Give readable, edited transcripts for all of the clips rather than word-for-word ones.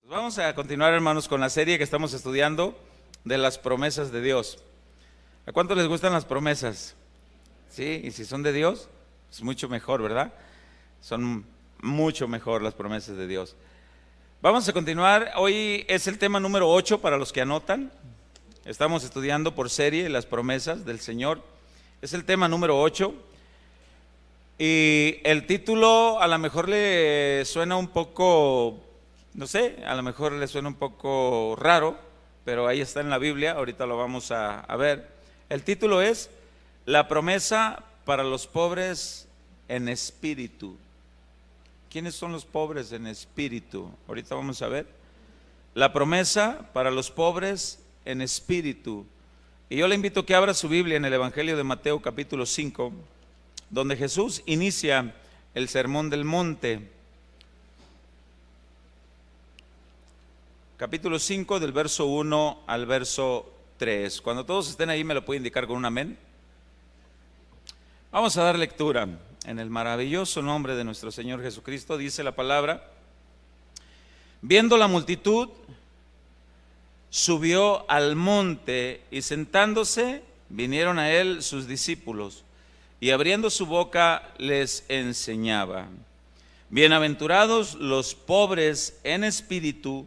Vamos a continuar, hermanos, con la serie que estamos estudiando de las promesas de Dios. ¿A cuánto les gustan las promesas? Sí, y si son de Dios, es mucho mejor, ¿verdad? Son mucho mejor las promesas de Dios. Vamos a continuar, hoy es el tema número 8 para los que anotan. Estamos estudiando por serie las promesas del Señor. Es el tema número 8. Y el título a lo mejor le suena un poco, no sé, a lo mejor le suena un poco raro, pero ahí está en la Biblia, ahorita lo vamos a ver. El título es La promesa para los pobres en espíritu. ¿Quiénes son los pobres en espíritu? Ahorita vamos a ver. La promesa para los pobres en espíritu. Y yo le invito a que abra su Biblia en el Evangelio de Mateo capítulo 5, donde Jesús inicia el Sermón del Monte. Capítulo 5 del verso 1 al verso 3. Cuando todos estén ahí me lo puede indicar con un amén. Vamos a dar lectura en el maravilloso nombre de nuestro Señor Jesucristo. Dice la palabra: viendo la multitud, subió al monte y sentándose, vinieron a él sus discípulos y abriendo su boca les enseñaba. Bienaventurados los pobres en espíritu,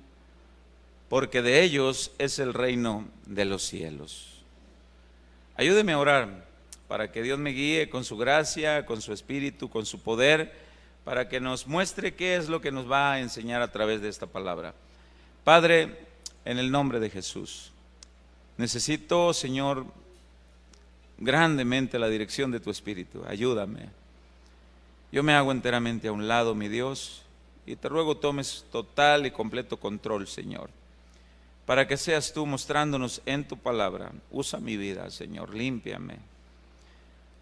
porque de ellos es el reino de los cielos. Ayúdeme a orar para que Dios me guíe con su gracia, con su espíritu, con su poder, para que nos muestre qué es lo que nos va a enseñar a través de esta palabra. Padre, en el nombre de Jesús, necesito, Señor, grandemente la dirección de tu espíritu. Ayúdame. Yo me hago enteramente a un lado, mi Dios, y te ruego tomes total y completo control, Señor, para que seas tú mostrándonos en tu palabra. Usa mi vida, Señor, límpiame,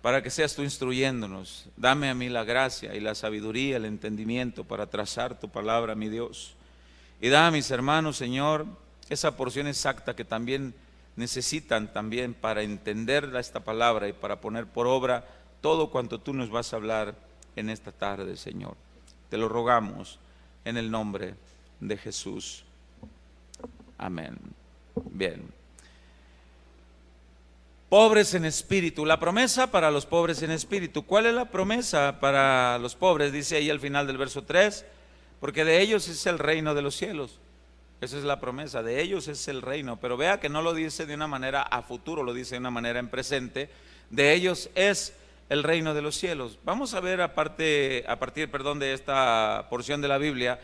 para que seas tú instruyéndonos. Dame a mí la gracia y la sabiduría, el entendimiento para trazar tu palabra, mi Dios. Y da a mis hermanos, Señor, esa porción exacta que también necesitan también para entender esta palabra y para poner por obra todo cuanto tú nos vas a hablar en esta tarde, Señor. Te lo rogamos en el nombre de Jesús. Amén. Bien. Pobres en espíritu. La promesa para los pobres en espíritu. ¿Cuál es la promesa para los pobres? Dice ahí al final del verso 3, porque de ellos es el reino de los cielos. Esa es la promesa, de ellos es el reino. Pero vea que no lo dice de una manera a futuro, lo dice de una manera en presente. De ellos es el reino de los cielos. Vamos a ver a partir de esta porción de la Biblia,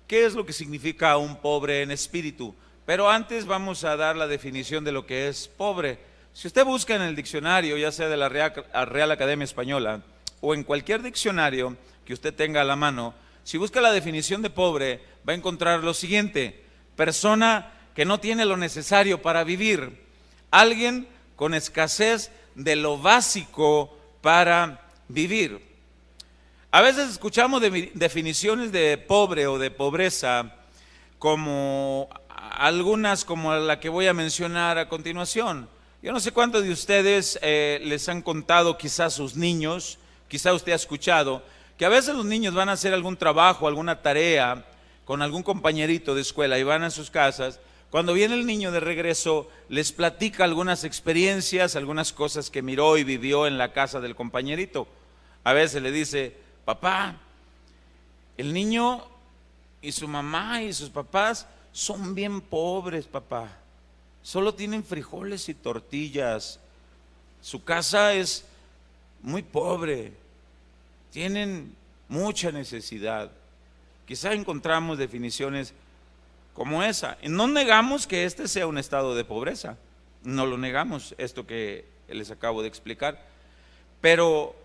qué es lo que significa un pobre en espíritu. Pero antes vamos a dar la definición de lo que es pobre. Si usted busca en el diccionario, ya sea de la Real Academia Española o en cualquier diccionario que usted tenga a la mano, si busca la definición de pobre, va a encontrar lo siguiente: persona que no tiene lo necesario para vivir, alguien con escasez de lo básico para vivir. A veces escuchamos definiciones de pobre o de pobreza como algunas como la que voy a mencionar a continuación. Yo no sé cuántos de ustedes les han contado, quizás sus niños, quizás usted ha escuchado, que a veces los niños van a hacer algún trabajo, alguna tarea con algún compañerito de escuela y van a sus casas. Cuando viene el niño de regreso, les platica algunas experiencias, algunas cosas que miró y vivió en la casa del compañerito. A veces le dice: papá, el niño y su mamá y sus papás son bien pobres, papá. Solo tienen frijoles y tortillas. Su casa es muy pobre. Tienen mucha necesidad. Quizá encontramos definiciones como esa. Y no negamos que este sea un estado de pobreza. No lo negamos, esto que les acabo de explicar. Pero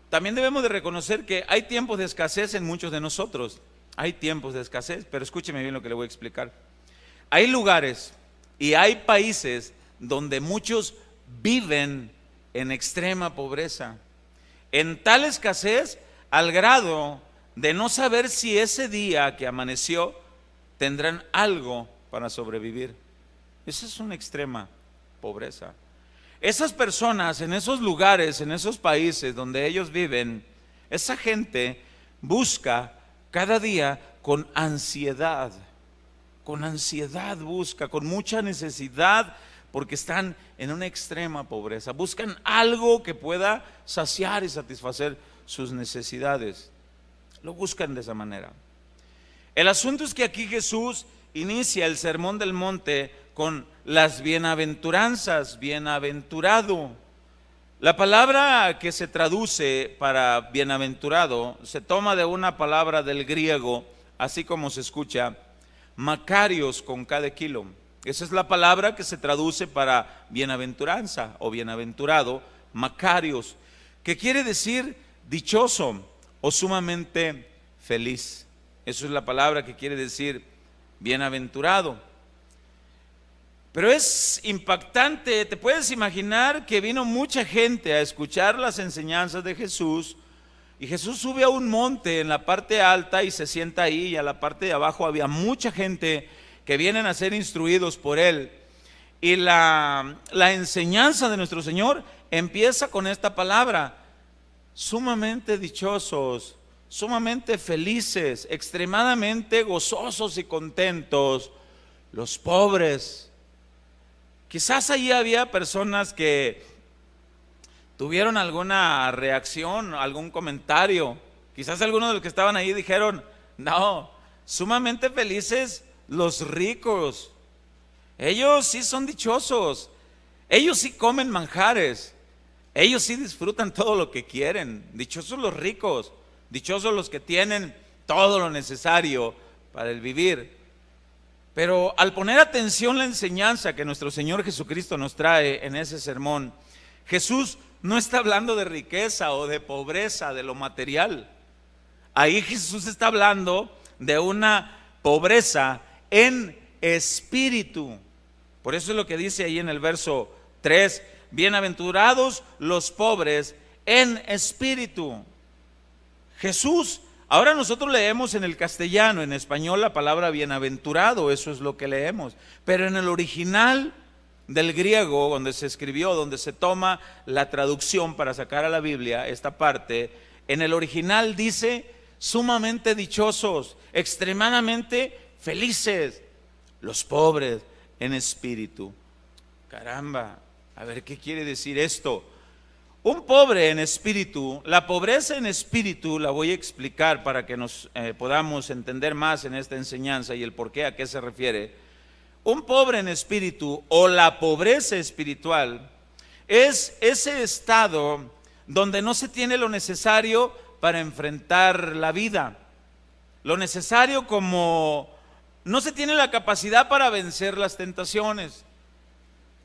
también debemos de reconocer que hay tiempos de escasez en muchos de nosotros. Hay tiempos de escasez, pero escúcheme bien lo que le voy a explicar. Hay lugares y hay países donde muchos viven en extrema pobreza, en tal escasez al grado de no saber si ese día que amaneció tendrán algo para sobrevivir. Esa es una extrema pobreza. Esas personas en esos lugares, en esos países donde ellos viven, esa gente busca cada día con ansiedad con ansiedad busca, con mucha necesidad, porque están en una extrema pobreza. Buscan algo que pueda saciar y satisfacer sus necesidades. Lo buscan de esa manera. El asunto es que aquí Jesús inicia el Sermón del Monte con las bienaventuranzas, bienaventurado. La palabra que se traduce para bienaventurado se toma de una palabra del griego, así como se escucha, Macarios con K de kilo. Esa es la palabra que se traduce para bienaventuranza o bienaventurado, Macarios, que quiere decir dichoso o sumamente feliz. Eso es la palabra que quiere decir bienaventurado. Pero es impactante, te puedes imaginar que vino mucha gente a escuchar las enseñanzas de Jesús, y Jesús sube a un monte en la parte alta y se sienta ahí, y a la parte de abajo había mucha gente que vienen a ser instruidos por él. Y la enseñanza de nuestro Señor empieza con esta palabra: sumamente dichosos, sumamente felices, extremadamente gozosos y contentos los pobres. Quizás allí había personas que tuvieron alguna reacción, algún comentario. Quizás algunos de los que estaban ahí dijeron: no, sumamente felices los ricos. Ellos sí son dichosos. Ellos sí comen manjares. Ellos sí disfrutan todo lo que quieren. Dichosos los ricos. Dichosos los que tienen todo lo necesario para el vivir. Pero al poner atención la enseñanza que nuestro Señor Jesucristo nos trae en ese sermón, Jesús no está hablando de riqueza o de pobreza, de lo material. Ahí Jesús está hablando de una pobreza en espíritu. Por eso es lo que dice ahí en el verso 3: bienaventurados los pobres en espíritu. Jesús, ahora nosotros leemos en el castellano, en español la palabra bienaventurado, eso es lo que leemos, pero en el original del griego, donde se escribió, donde se toma la traducción para sacar a la Biblia esta parte, en el original dice sumamente dichosos, extremadamente felices los pobres en espíritu. Caramba, a ver qué quiere decir esto. Un pobre en espíritu, la pobreza en espíritu la voy a explicar para que nos podamos entender más en esta enseñanza y el por qué, a qué se refiere. Un pobre en espíritu o la pobreza espiritual es ese estado donde no se tiene lo necesario para enfrentar la vida. Lo necesario, como no se tiene la capacidad para vencer las tentaciones.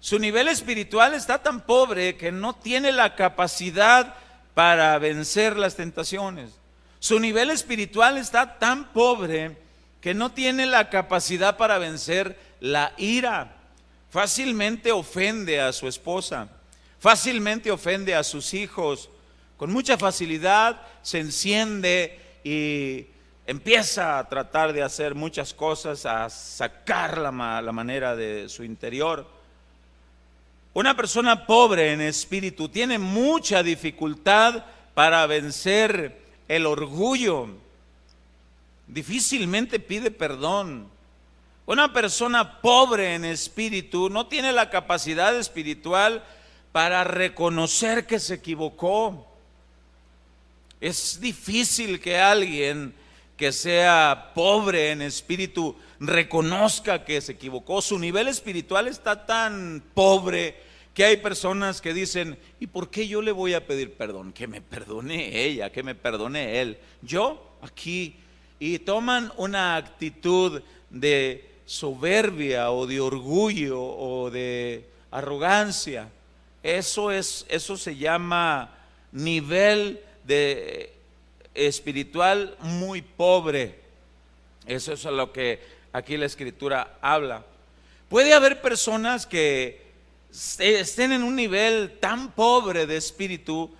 Su nivel espiritual está tan pobre que no tiene la capacidad para vencer las tentaciones. Su nivel espiritual está tan pobre que no tiene la capacidad para vencer la ira. Fácilmente ofende a su esposa, fácilmente ofende a sus hijos, con mucha facilidad se enciende y empieza a tratar de hacer muchas cosas, a sacar la manera de su interior. Una persona pobre en espíritu tiene mucha dificultad para vencer el orgullo. Difícilmente pide perdón. Una persona pobre en espíritu no tiene la capacidad espiritual para reconocer que se equivocó. Es difícil que alguien que sea pobre en espíritu reconozca que se equivocó. Su nivel espiritual está tan pobre que hay personas que dicen: ¿y por qué yo le voy a pedir perdón? Que me perdone ella, que me perdone él. Yo aquí. Y toman una actitud de soberbia o de orgullo o de arrogancia. Eso se llama nivel de espiritual muy pobre. Eso es a lo que aquí la Escritura habla. Puede haber personas que estén en un nivel tan pobre de espíritu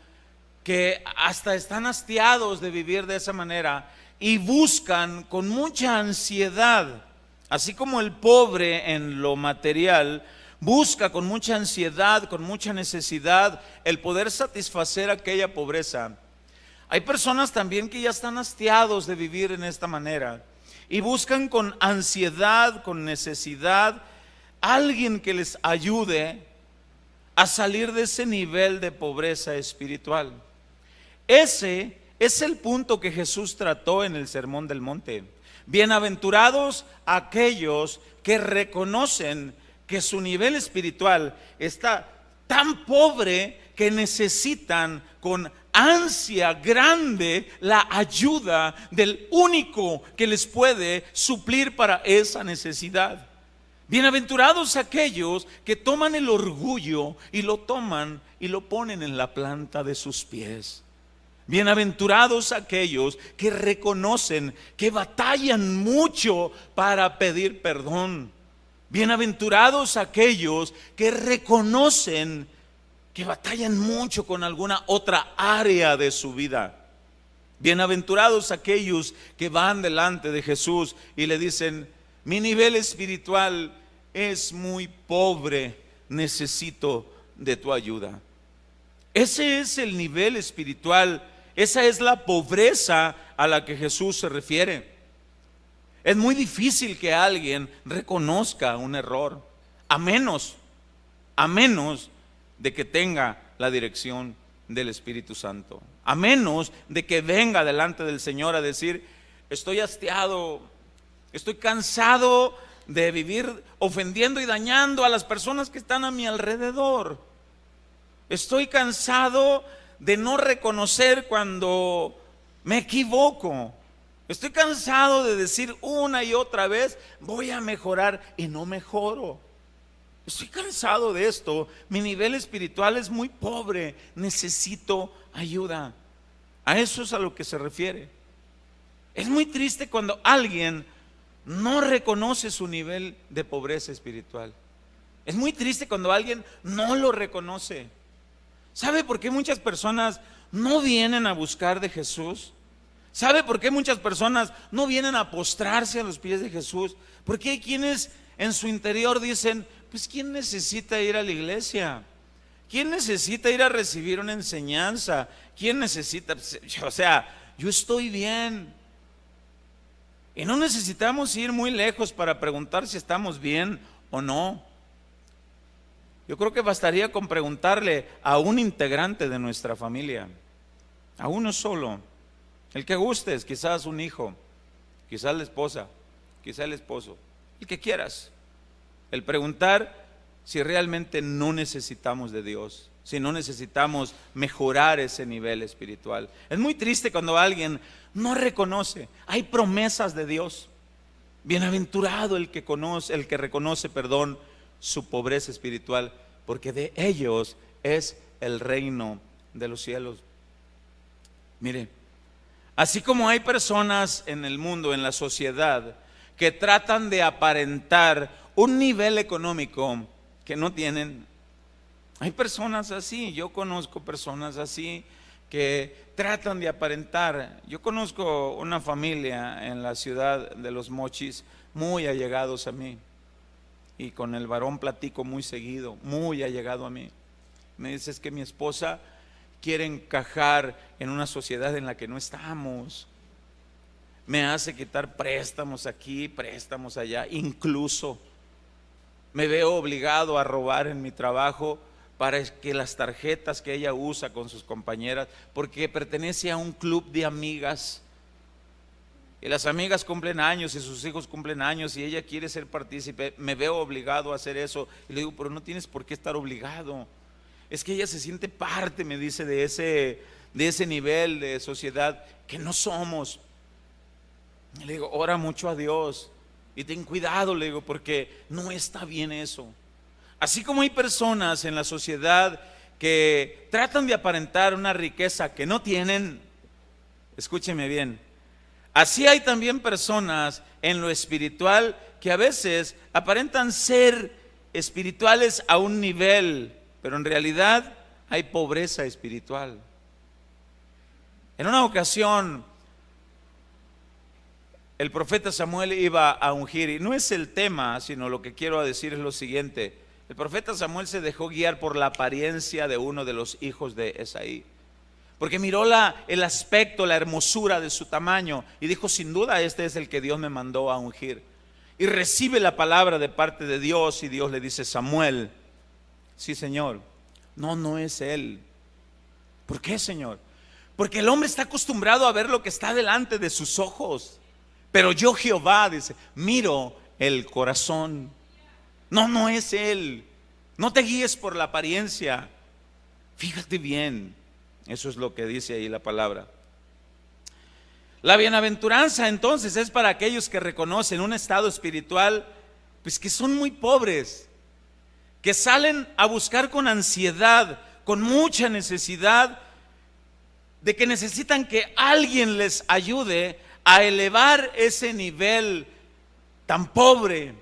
que hasta están hastiados de vivir de esa manera y buscan con mucha ansiedad, así como el pobre en lo material busca con mucha ansiedad, con mucha necesidad el poder satisfacer aquella pobreza. Hay personas también que ya están hastiados de vivir en esta manera y buscan con ansiedad, con necesidad, alguien que les ayude a salir de ese nivel de pobreza espiritual. Ese es el punto que Jesús trató en el Sermón del Monte. Bienaventurados aquellos que reconocen que su nivel espiritual está tan pobre que necesitan con ansia grande la ayuda del único que les puede suplir para esa necesidad. Bienaventurados aquellos que toman el orgullo y lo toman y lo ponen en la planta de sus pies. Bienaventurados aquellos que reconocen que batallan mucho para pedir perdón. Bienaventurados aquellos que reconocen que batallan mucho con alguna otra área de su vida. Bienaventurados aquellos que van delante de Jesús y le dicen: mi nivel espiritual es muy pobre, necesito de tu ayuda. Ese es el nivel espiritual, esa es la pobreza a la que Jesús se refiere. Es muy difícil que alguien reconozca un error, a menos de que tenga la dirección del Espíritu Santo, a menos de que venga delante del Señor a decir: estoy hastiado, estoy cansado de vivir ofendiendo y dañando a las personas que están a mi alrededor. Estoy cansado de no reconocer cuando me equivoco. Estoy cansado de decir una y otra vez: voy a mejorar, y no mejoro. Estoy cansado de esto. Mi nivel espiritual es muy pobre, necesito ayuda. A eso es a lo que se refiere. Es muy triste cuando alguien no reconoce su nivel de pobreza espiritual. Es muy triste cuando alguien no lo reconoce. ¿Sabe por qué muchas personas no vienen a buscar de Jesús? ¿Sabe por qué muchas personas no vienen a postrarse a los pies de Jesús? Porque hay quienes en su interior dicen: pues ¿quién necesita ir a la iglesia? ¿Quién necesita ir a recibir una enseñanza? ¿Quién necesita? O sea, yo estoy bien. Y no necesitamos ir muy lejos para preguntar si estamos bien o no. Yo creo que bastaría con preguntarle a un integrante de nuestra familia, a uno solo, el que gustes, quizás un hijo, quizás la esposa, quizás el esposo, el que quieras. El preguntar si realmente no necesitamos de Dios, si no necesitamos mejorar ese nivel espiritual. Es muy triste cuando alguien no reconoce. Hay promesas de Dios. Bienaventurado el que reconoce, su pobreza espiritual, porque de ellos es el reino de los cielos. Mire, así como hay personas en el mundo, en la sociedad, que tratan de aparentar un nivel económico que no tienen, hay personas así. Yo conozco personas así que tratan de aparentar. Yo conozco una familia en la ciudad de Los Mochis, muy allegados a mí, y con el varón platico muy seguido, muy allegado a mí. Me dice: es que mi esposa quiere encajar en una sociedad en la que no estamos. Me hace quitar préstamos aquí, préstamos allá, incluso me veo obligado a robar en mi trabajo para que las tarjetas que ella usa con sus compañeras, porque pertenece a un club de amigas, y las amigas cumplen años y sus hijos cumplen años y ella quiere ser partícipe. Me veo obligado a hacer eso y le digo: pero no tienes por qué estar obligado. Es que ella se siente parte, me dice, de ese nivel de sociedad que no somos. Y le digo: ora mucho a Dios y ten cuidado, le digo, porque no está bien eso. Así como hay personas en la sociedad que tratan de aparentar una riqueza que no tienen, escúcheme bien, así hay también personas en lo espiritual que a veces aparentan ser espirituales a un nivel, pero en realidad hay pobreza espiritual. En una ocasión, el profeta Samuel iba a ungir, y no es el tema, sino lo que quiero decir es lo siguiente. El profeta Samuel se dejó guiar por la apariencia de uno de los hijos de Esaí, porque miró el aspecto, la hermosura de su tamaño y dijo: sin duda este es el que Dios me mandó a ungir. Y recibe la palabra de parte de Dios y Dios le dice: Samuel. Sí, Señor. No, no es él. ¿Por qué, Señor? Porque el hombre está acostumbrado a ver lo que está delante de sus ojos, pero yo, Jehová, dice, miro el corazón. No, no es él. No te guíes por la apariencia, fíjate bien. Eso es lo que dice ahí la palabra. La bienaventuranza entonces es para aquellos que reconocen un estado espiritual, pues que son muy pobres, que salen a buscar con ansiedad, con mucha necesidad, de que necesitan que alguien les ayude a elevar ese nivel tan pobre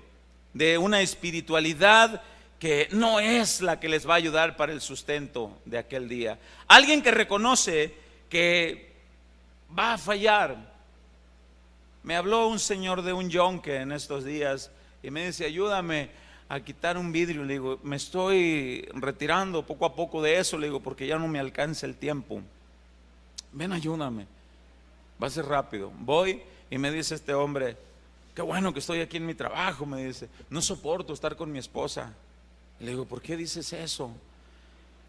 de una espiritualidad que no es la que les va a ayudar para el sustento de aquel día. Alguien que reconoce que va a fallar. Me habló un señor de un yonque en estos días y me dice: ayúdame a quitar un vidrio. Le digo: me estoy retirando poco a poco de eso, le digo, porque ya no me alcanza el tiempo. Ven, ayúdame, va a ser rápido. Voy y me dice este hombre: qué bueno que estoy aquí en mi trabajo. Me dice: no soporto estar con mi esposa. Le digo: ¿por qué dices eso?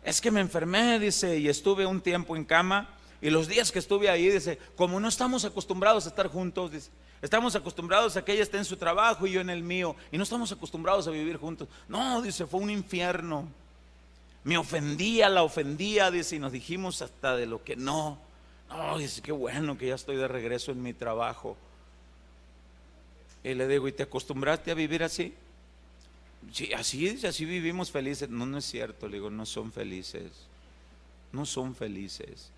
Es que me enfermé, dice, y estuve un tiempo en cama, y los días que estuve ahí, dice, como no estamos acostumbrados a estar juntos, dice, estamos acostumbrados a que ella esté en su trabajo y yo en el mío, y no estamos acostumbrados a vivir juntos. No, dice, fue un infierno. Me ofendía, la ofendía, dice, y nos dijimos hasta de lo que no. No, dice, qué bueno que ya estoy de regreso en mi trabajo. Y le digo: ¿y te acostumbraste a vivir así? Sí, así vivimos felices. No, no es cierto. Le digo: no son felices. No son felices.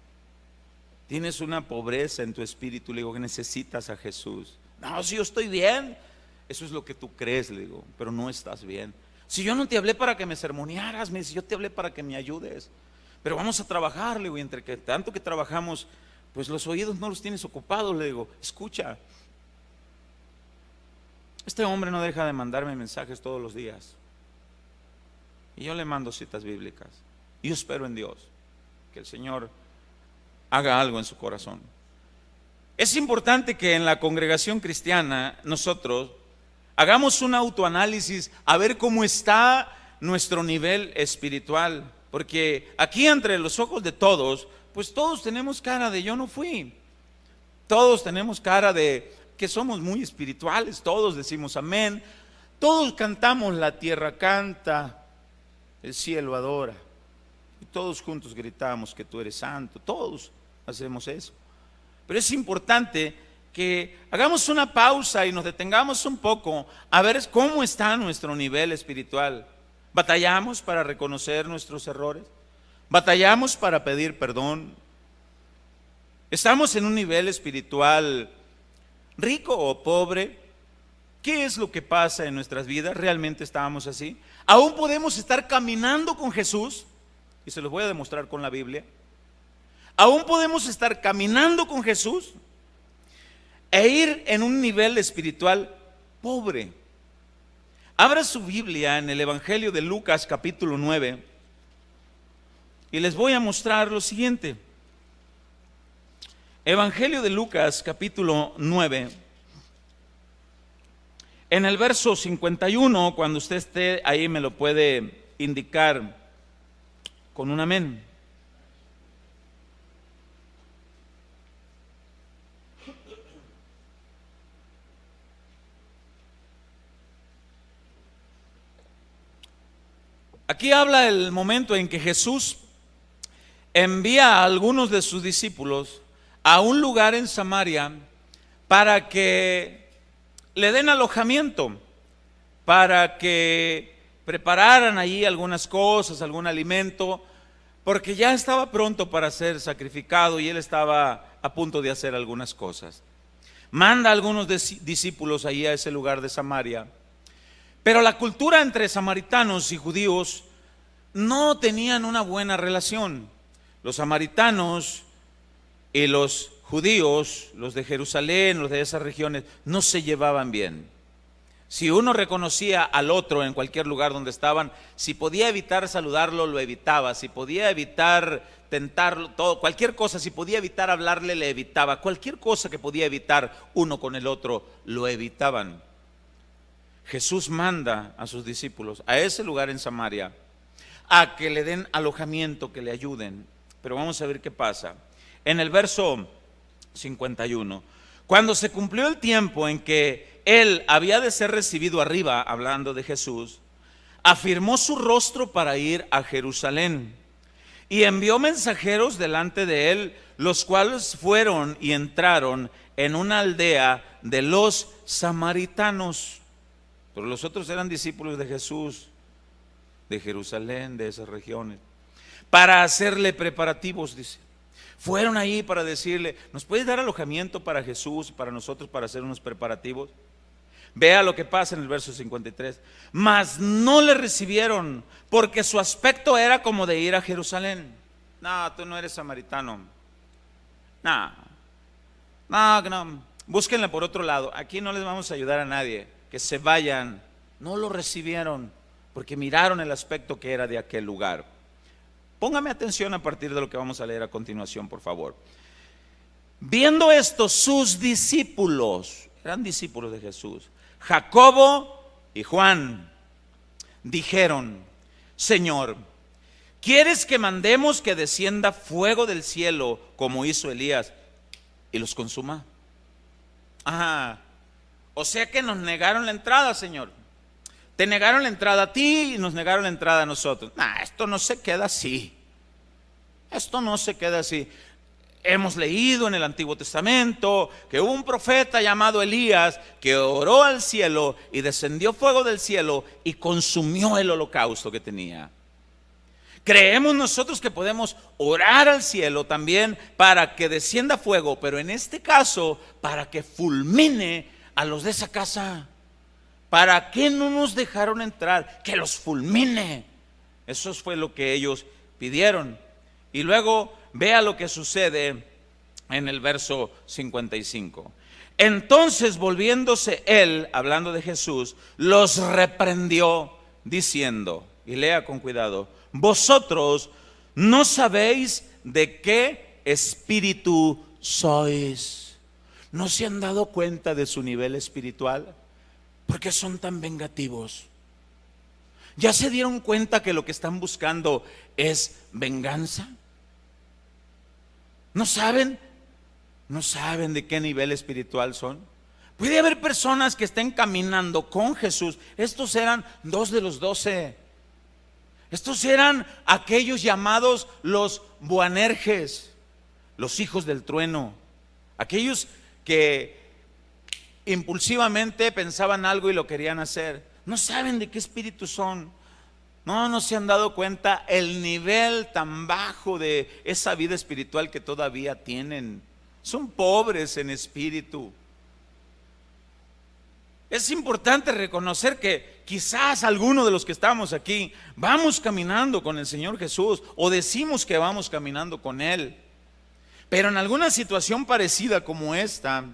Tienes una pobreza en tu espíritu. Le digo: que necesitas a Jesús. No, si yo estoy bien. Eso es lo que tú crees, le digo, pero no estás bien. Si yo no te hablé para que me sermonearas, me dice, yo te hablé para que me ayudes. Pero vamos a trabajar, le digo, y entre que tanto que trabajamos, pues los oídos no los tienes ocupados. Le digo: escucha. Este hombre no deja de mandarme mensajes todos los días, y yo le mando citas bíblicas, y yo espero en Dios que el Señor haga algo en su corazón. Es importante que en la congregación cristiana nosotros hagamos un autoanálisis a ver cómo está nuestro nivel espiritual, porque aquí entre los ojos de todos, pues todos tenemos cara de yo no fui, todos tenemos cara de que somos muy espirituales, todos decimos amén, todos cantamos la tierra canta, el cielo adora, y todos juntos gritamos que tú eres santo, todos hacemos eso. Pero es importante que hagamos una pausa y nos detengamos un poco a ver cómo está nuestro nivel espiritual. ¿Batallamos para reconocer nuestros errores? ¿Batallamos para pedir perdón? ¿Estamos en un nivel espiritual rico o pobre? ¿Qué es lo que pasa en nuestras vidas? ¿Realmente estábamos así? ¿Aún podemos estar caminando con Jesús? Y se los voy a demostrar con la Biblia. ¿Aún podemos estar caminando con Jesús e ir en un nivel espiritual pobre? Abra su Biblia en el Evangelio de Lucas capítulo 9 y les voy a mostrar lo siguiente. Evangelio de Lucas capítulo 9, en el verso 51, cuando usted esté ahí me lo puede indicar con un amén. Aquí habla el momento en que Jesús envía a algunos de sus discípulos a un lugar en Samaria para que le den alojamiento, para que prepararan allí algunas cosas, algún alimento, porque ya estaba pronto para ser sacrificado y él estaba a punto de hacer algunas cosas. Manda a algunos discípulos allí a ese lugar de Samaria, pero la cultura entre samaritanos y judíos no tenían una buena relación. Los samaritanos y los judíos, los de Jerusalén, los de esas regiones, no se llevaban bien. Si uno reconocía al otro en cualquier lugar donde estaban, si podía evitar saludarlo, lo evitaba. Si podía evitar tentarlo, todo, cualquier cosa, si podía evitar hablarle, le evitaba. Cualquier cosa que podía evitar uno con el otro, lo evitaban. Jesús manda a sus discípulos a ese lugar en Samaria a que le den alojamiento, que le ayuden. Pero vamos a ver qué pasa. En el verso 51, cuando se cumplió el tiempo en que él había de ser recibido arriba, hablando de Jesús, afirmó su rostro para ir a Jerusalén y envió mensajeros delante de él, los cuales fueron y entraron en una aldea de los samaritanos. Pero los otros eran discípulos de Jesús, de Jerusalén, de esas regiones, para hacerle preparativos, dice. Fueron ahí para decirle: ¿nos puedes dar alojamiento para Jesús y para nosotros para hacer unos preparativos? Vea lo que pasa en el verso 53. Mas no le recibieron, porque su aspecto era como de ir a Jerusalén. No, tú no eres samaritano. No. Búsquenla por otro lado. Aquí no les vamos a ayudar a nadie. Que se vayan. No lo recibieron porque miraron el aspecto que era de aquel lugar. Póngame atención a partir de lo que vamos a leer a continuación, por favor. Viendo esto, sus discípulos, eran discípulos de Jesús, Jacobo y Juan, dijeron: Señor, ¿quieres que mandemos que descienda fuego del cielo como hizo Elías y los consuma? O sea que nos negaron la entrada, Señor. Te negaron la entrada a ti y nos negaron la entrada a nosotros. Esto no se queda así. Esto no se queda así. Hemos leído en el Antiguo Testamento que hubo un profeta llamado Elías que oró al cielo y descendió fuego del cielo y consumió el holocausto que tenía. Creemos nosotros que podemos orar al cielo también para que descienda fuego, pero en este caso para que fulmine a los de esa casa. ¿Para qué no nos dejaron entrar? Que los fulmine. Eso fue lo que ellos pidieron. Y luego vea lo que sucede en el verso 55. Entonces, volviéndose él, hablando de Jesús, los reprendió diciendo, y lea con cuidado: vosotros no sabéis de qué espíritu sois. ¿No se han dado cuenta de su nivel espiritual? ¿Por qué son tan vengativos? ¿Ya se dieron cuenta que lo que están buscando es venganza? ¿No saben? ¿No saben de qué nivel espiritual son? Puede haber personas que estén caminando con Jesús. Estos eran 2 de los 12. Estos eran aquellos llamados los Boanerges, los hijos del trueno. Aquellos que impulsivamente pensaban algo y lo querían hacer. No saben de qué espíritu son. No se han dado cuenta el nivel tan bajo de esa vida espiritual que todavía tienen. Son pobres en espíritu. Es importante reconocer que quizás alguno de los que estamos aquí vamos caminando con el Señor Jesús o decimos que vamos caminando con Él, pero en alguna situación parecida como esta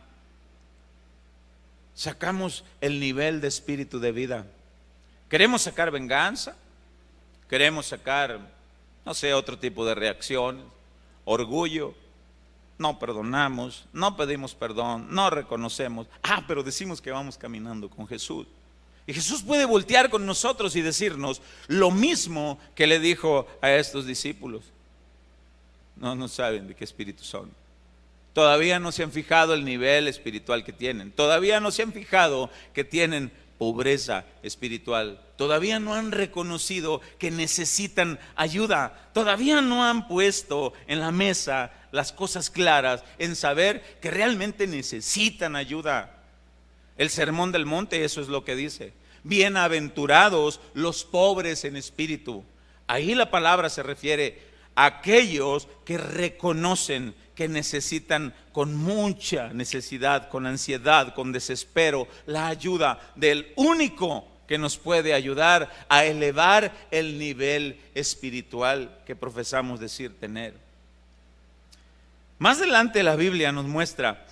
sacamos el nivel de espíritu de vida. Queremos sacar venganza, queremos sacar, otro tipo de reacciones, orgullo. No perdonamos, no pedimos perdón, no reconocemos. Pero decimos que vamos caminando con Jesús. Y Jesús puede voltear con nosotros y decirnos lo mismo que le dijo a estos discípulos. No saben de qué espíritu son. Todavía no se han fijado el nivel espiritual que tienen. Todavía no se han fijado que tienen pobreza espiritual. Todavía no han reconocido que necesitan ayuda. Todavía no han puesto en la mesa las cosas claras en saber que realmente necesitan ayuda. El Sermón del Monte eso es lo que dice. Bienaventurados los pobres en espíritu. Ahí la palabra se refiere a aquellos que reconocen que necesitan con mucha necesidad, con ansiedad, con desespero, la ayuda del único que nos puede ayudar a elevar el nivel espiritual que profesamos decir tener. Más adelante la Biblia nos muestra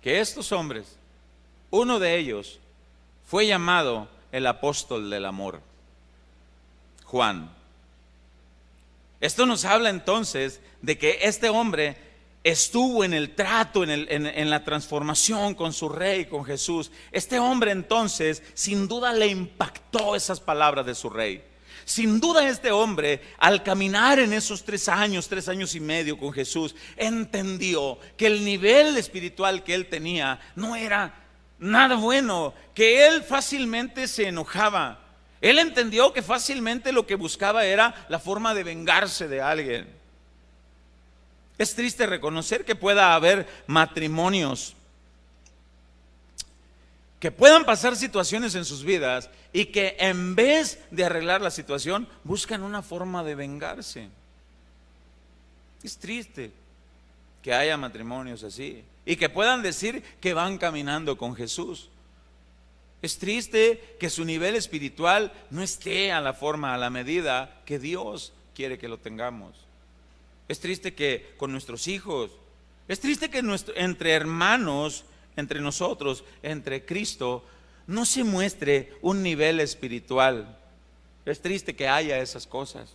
que estos hombres Uno de ellos fue llamado el apóstol del amor, Juan. Esto nos habla entonces de que este hombre estuvo en el trato, en la transformación con su rey, con Jesús. Este hombre entonces sin duda le impactó esas palabras de su rey. Sin duda este hombre, al caminar en esos 3 años y medio con Jesús, entendió que el nivel espiritual que él tenía no era nada bueno, que él fácilmente se enojaba. Él entendió que fácilmente lo que buscaba era la forma de vengarse de alguien. Es triste reconocer que pueda haber matrimonios, que puedan pasar situaciones en sus vidas y que en vez de arreglar la situación, buscan una forma de vengarse. Es triste que haya matrimonios así y que puedan decir que van caminando con Jesús. Es triste que su nivel espiritual no esté a la forma, a la medida que Dios quiere que lo tengamos. Es triste que con nuestros hijos, es triste que entre hermanos, entre nosotros, entre Cristo, no se muestre un nivel espiritual. Es triste que haya esas cosas.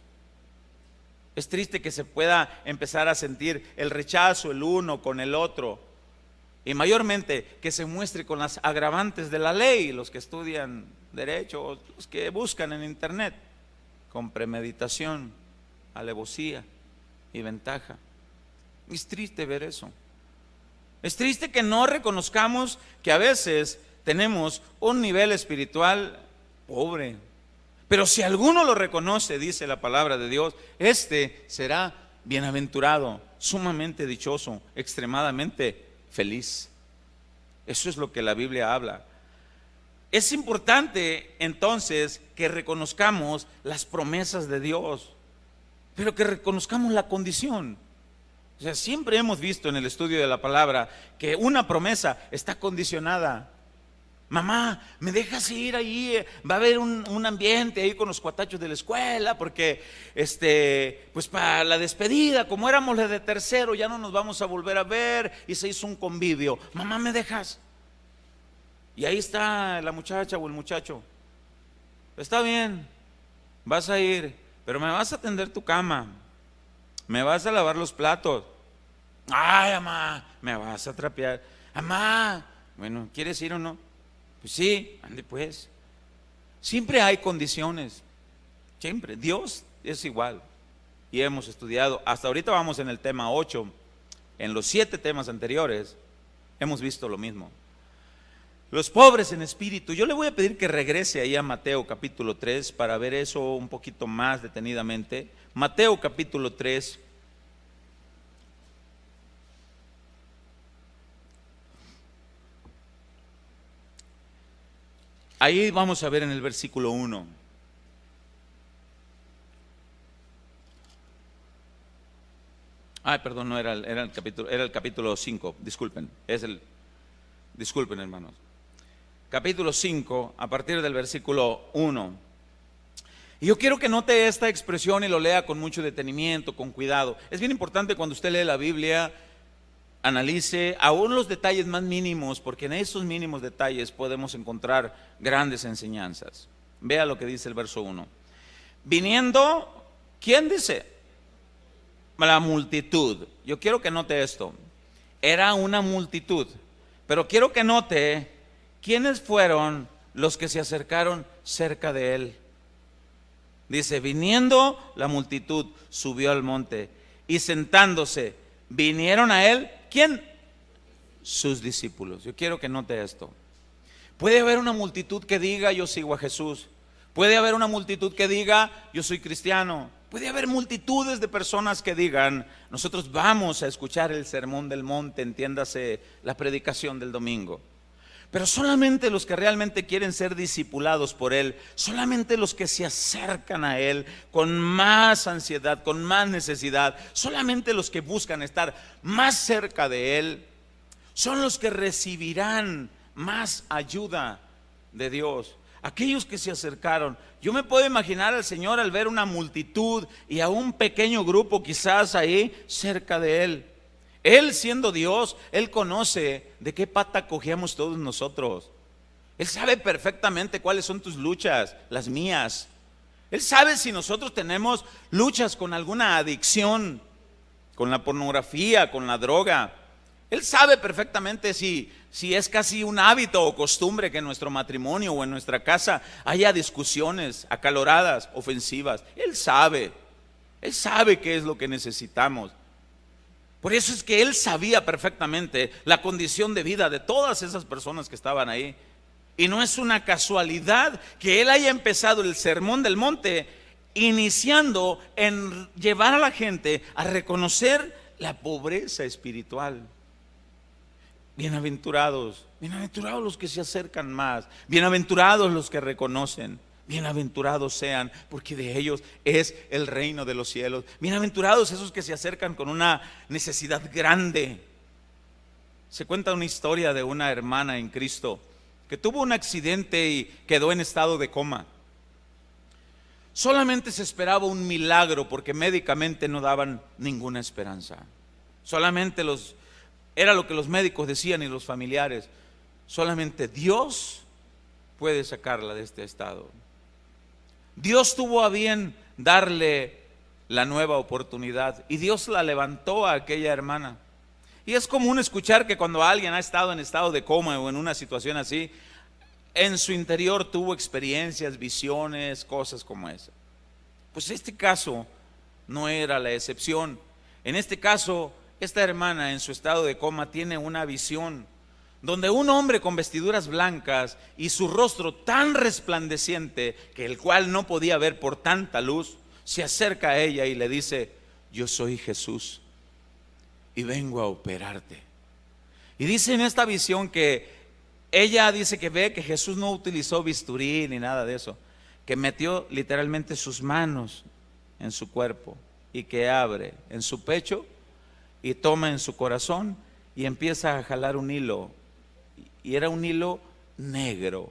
Es triste que se pueda empezar a sentir el rechazo el uno con el otro. Y mayormente que se muestre con las agravantes de la ley, los que estudian derecho, los que buscan en internet, con premeditación, alevosía y ventaja. Es triste ver eso. Es triste que no reconozcamos que a veces tenemos un nivel espiritual pobre. Pero si alguno lo reconoce, dice la palabra de Dios, este será bienaventurado, sumamente dichoso, extremadamente feliz. Eso es lo que la Biblia habla. Es importante entonces que reconozcamos las promesas de Dios, pero que reconozcamos la condición. O sea, siempre hemos visto en el estudio de la palabra que una promesa está condicionada. Mamá, ¿me dejas ir ahí? Va a haber un ambiente ahí con los cuatachos de la escuela, porque pues para la despedida, como éramos la de tercero, ya no nos vamos a volver a ver, y se hizo un convivio. Mamá, ¿me dejas? Y ahí está la muchacha o el muchacho. Está bien, vas a ir, pero me vas a tender tu cama, me vas a lavar los platos. Ay, mamá, me vas a trapear. Mamá, bueno, ¿quieres ir o no? Pues sí, ande pues. Siempre hay condiciones, siempre. Dios es igual. Y hemos estudiado, hasta ahorita vamos en el tema 8, en los 7 temas anteriores, hemos visto lo mismo. Los pobres en espíritu. Yo le voy a pedir que regrese ahí a Mateo capítulo 3 para ver eso un poquito más detenidamente. Mateo capítulo 3. Ahí vamos a ver en el versículo 1. Ay, perdón, no era el capítulo 5, disculpen. Disculpen, hermanos. Capítulo 5, a partir del versículo 1. Y yo quiero que note esta expresión y lo lea con mucho detenimiento, con cuidado. Es bien importante cuando usted lee la Biblia, analice aún los detalles más mínimos, porque en esos mínimos detalles podemos encontrar grandes enseñanzas. Vea lo que dice el verso 1. Viniendo, ¿quién dice? La multitud. Yo quiero que note esto. Era una multitud, pero quiero que note quiénes fueron los que se acercaron cerca de él. Dice, viniendo la multitud, subió al monte y sentándose, vinieron a él, ¿quién? Sus discípulos. Yo quiero que note esto. Puede haber una multitud que diga, yo sigo a Jesús. Puede haber una multitud que diga, yo soy cristiano. Puede haber multitudes de personas que digan, nosotros vamos a escuchar el sermón del monte, entiéndase la predicación del domingo. Pero solamente los que realmente quieren ser discipulados por Él, solamente los que se acercan a Él con más ansiedad, con más necesidad, solamente los que buscan estar más cerca de Él, son los que recibirán más ayuda de Dios. Aquellos que se acercaron. Yo me puedo imaginar al Señor al ver una multitud y a un pequeño grupo quizás ahí cerca de Él. Él siendo Dios, Él conoce de qué pata cogíamos todos nosotros. Él sabe perfectamente cuáles son tus luchas, las mías. Él sabe si nosotros tenemos luchas con alguna adicción, con la pornografía, con la droga. Él sabe perfectamente si es casi un hábito o costumbre que en nuestro matrimonio o en nuestra casa haya discusiones acaloradas, ofensivas. Él sabe qué es lo que necesitamos. Por eso es que Él sabía perfectamente la condición de vida de todas esas personas que estaban ahí. Y no es una casualidad que Él haya empezado el sermón del monte iniciando en llevar a la gente a reconocer la pobreza espiritual. Bienaventurados los que se acercan más, bienaventurados los que reconocen, bienaventurados sean, porque de ellos es el reino de los cielos. Bienaventurados esos que se acercan con una necesidad grande. Se cuenta una historia de una hermana en Cristo que tuvo un accidente y quedó en estado de coma. Solamente se esperaba un milagro porque médicamente no daban ninguna esperanza. Solamente era lo que los médicos decían y los familiares. Solamente Dios puede sacarla de este estado. Dios tuvo a bien darle la nueva oportunidad y Dios la levantó a aquella hermana. Y es común escuchar que cuando alguien ha estado en estado de coma o en una situación así, en su interior tuvo experiencias, visiones, cosas como esa. Pues este caso no era la excepción. En este caso, esta hermana en su estado de coma tiene una visión donde un hombre con vestiduras blancas y su rostro tan resplandeciente que el cual no podía ver por tanta luz, se acerca a ella y le dice: yo soy Jesús y vengo a operarte. Y dice en esta visión que ella dice que ve que Jesús no utilizó bisturí ni nada de eso, que metió literalmente sus manos en su cuerpo y que abre en su pecho y toma en su corazón y empieza a jalar un hilo, y era un hilo negro.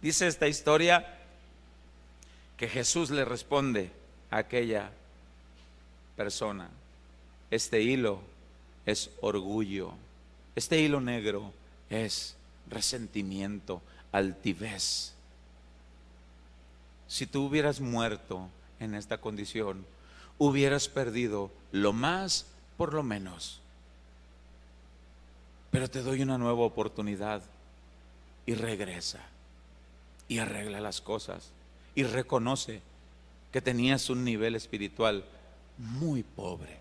Dice esta historia que Jesús le responde a aquella persona: este hilo es orgullo, este hilo negro es resentimiento, altivez. Si tú hubieras muerto en esta condición, hubieras perdido lo más por lo menos. Pero te doy una nueva oportunidad y regresa y arregla las cosas y reconoce que tenías un nivel espiritual muy pobre.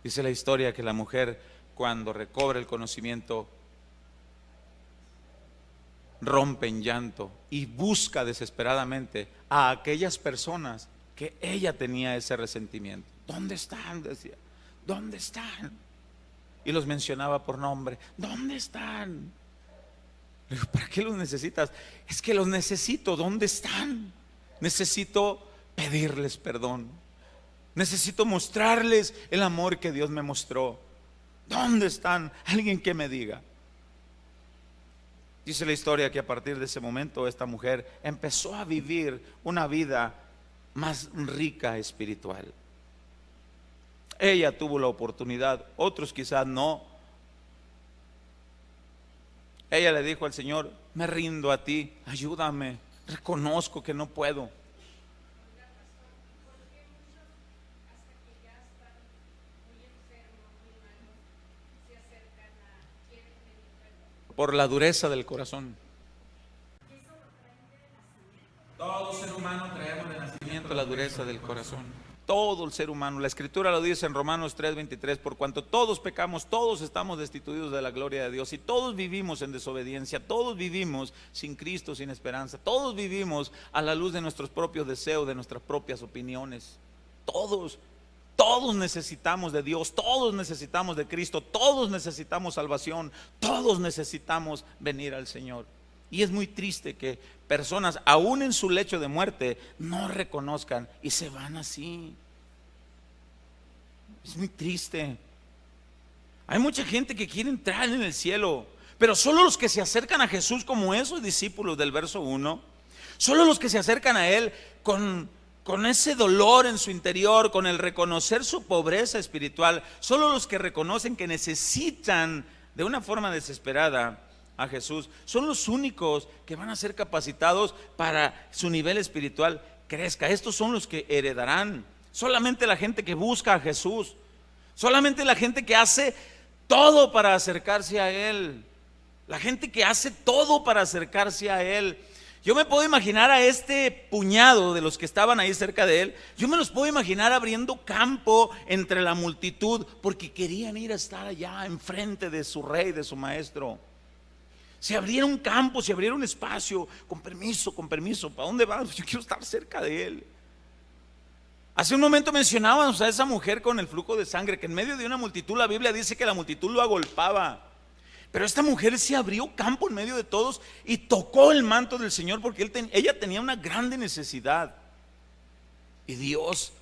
Dice la historia que la mujer, cuando recobra el conocimiento, rompe en llanto y busca desesperadamente a aquellas personas que ella tenía ese resentimiento. ¿Dónde están?, decía. ¿Dónde están? Y los mencionaba por nombre. ¿Dónde están? Le digo: ¿para qué los necesitas? Es que los necesito. ¿Dónde están? Necesito pedirles perdón. Necesito mostrarles el amor que Dios me mostró. ¿Dónde están? Alguien que me diga. Dice la historia que a partir de ese momento esta mujer empezó a vivir una vida más rica espiritual. Ella tuvo la oportunidad, otros quizás no. Ella le dijo al Señor: me rindo a ti, ayúdame, reconozco que no puedo. Por la dureza del corazón. Todo ser humano traemos de nacimiento la dureza del corazón. Todo el ser humano. La Escritura lo dice en Romanos 3:23: por cuanto todos pecamos, todos estamos destituidos de la gloria de Dios y todos vivimos en desobediencia, todos vivimos sin Cristo, sin esperanza, todos vivimos a la luz de nuestros propios deseos, de nuestras propias opiniones. Todos necesitamos de Dios, todos necesitamos de Cristo, todos necesitamos salvación, todos necesitamos venir al Señor. Y es muy triste que personas, aún en su lecho de muerte, no reconozcan y se van así. Es muy triste. Hay mucha gente que quiere entrar en el cielo, pero solo los que se acercan a Jesús como esos discípulos del verso 1, solo los que se acercan a Él con con ese dolor en su interior, con el reconocer su pobreza espiritual. Solo los que reconocen que necesitan de una forma desesperada a Jesús son los únicos que van a ser capacitados para su nivel espiritual crezca. Estos son los que heredarán. Solamente la gente que busca a Jesús, solamente la gente que hace todo para acercarse a Él, la gente que hace todo para acercarse a Él. Yo me puedo imaginar a este puñado de los que estaban ahí cerca de Él, yo me los puedo imaginar abriendo campo entre la multitud, porque querían ir a estar allá enfrente de su rey, de su maestro. Se abriera un campo, se abriera un espacio. Con permiso, ¿para dónde vas? Yo quiero estar cerca de Él. Hace un momento mencionábamos a esa mujer con el flujo de sangre, que en medio de una multitud, la Biblia dice que la multitud lo agolpaba. Pero esta mujer se abrió campo en medio de todos y tocó el manto del Señor, porque ella tenía una grande necesidad. Y Dios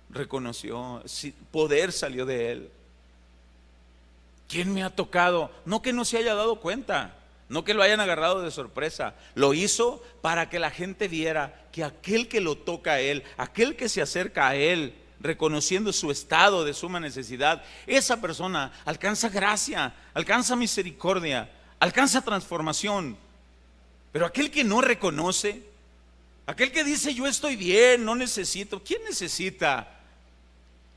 reconoció, poder salió de Él. ¿Quién me ha tocado? No que no se haya dado cuenta, no que lo hayan agarrado de sorpresa. Lo hizo para que la gente viera que aquel que lo toca a Él, aquel que se acerca a Él, reconociendo su estado de suma necesidad, esa persona alcanza gracia, alcanza misericordia, alcanza transformación. Pero aquel que no reconoce, aquel que dice yo estoy bien, no necesito, ¿quién necesita?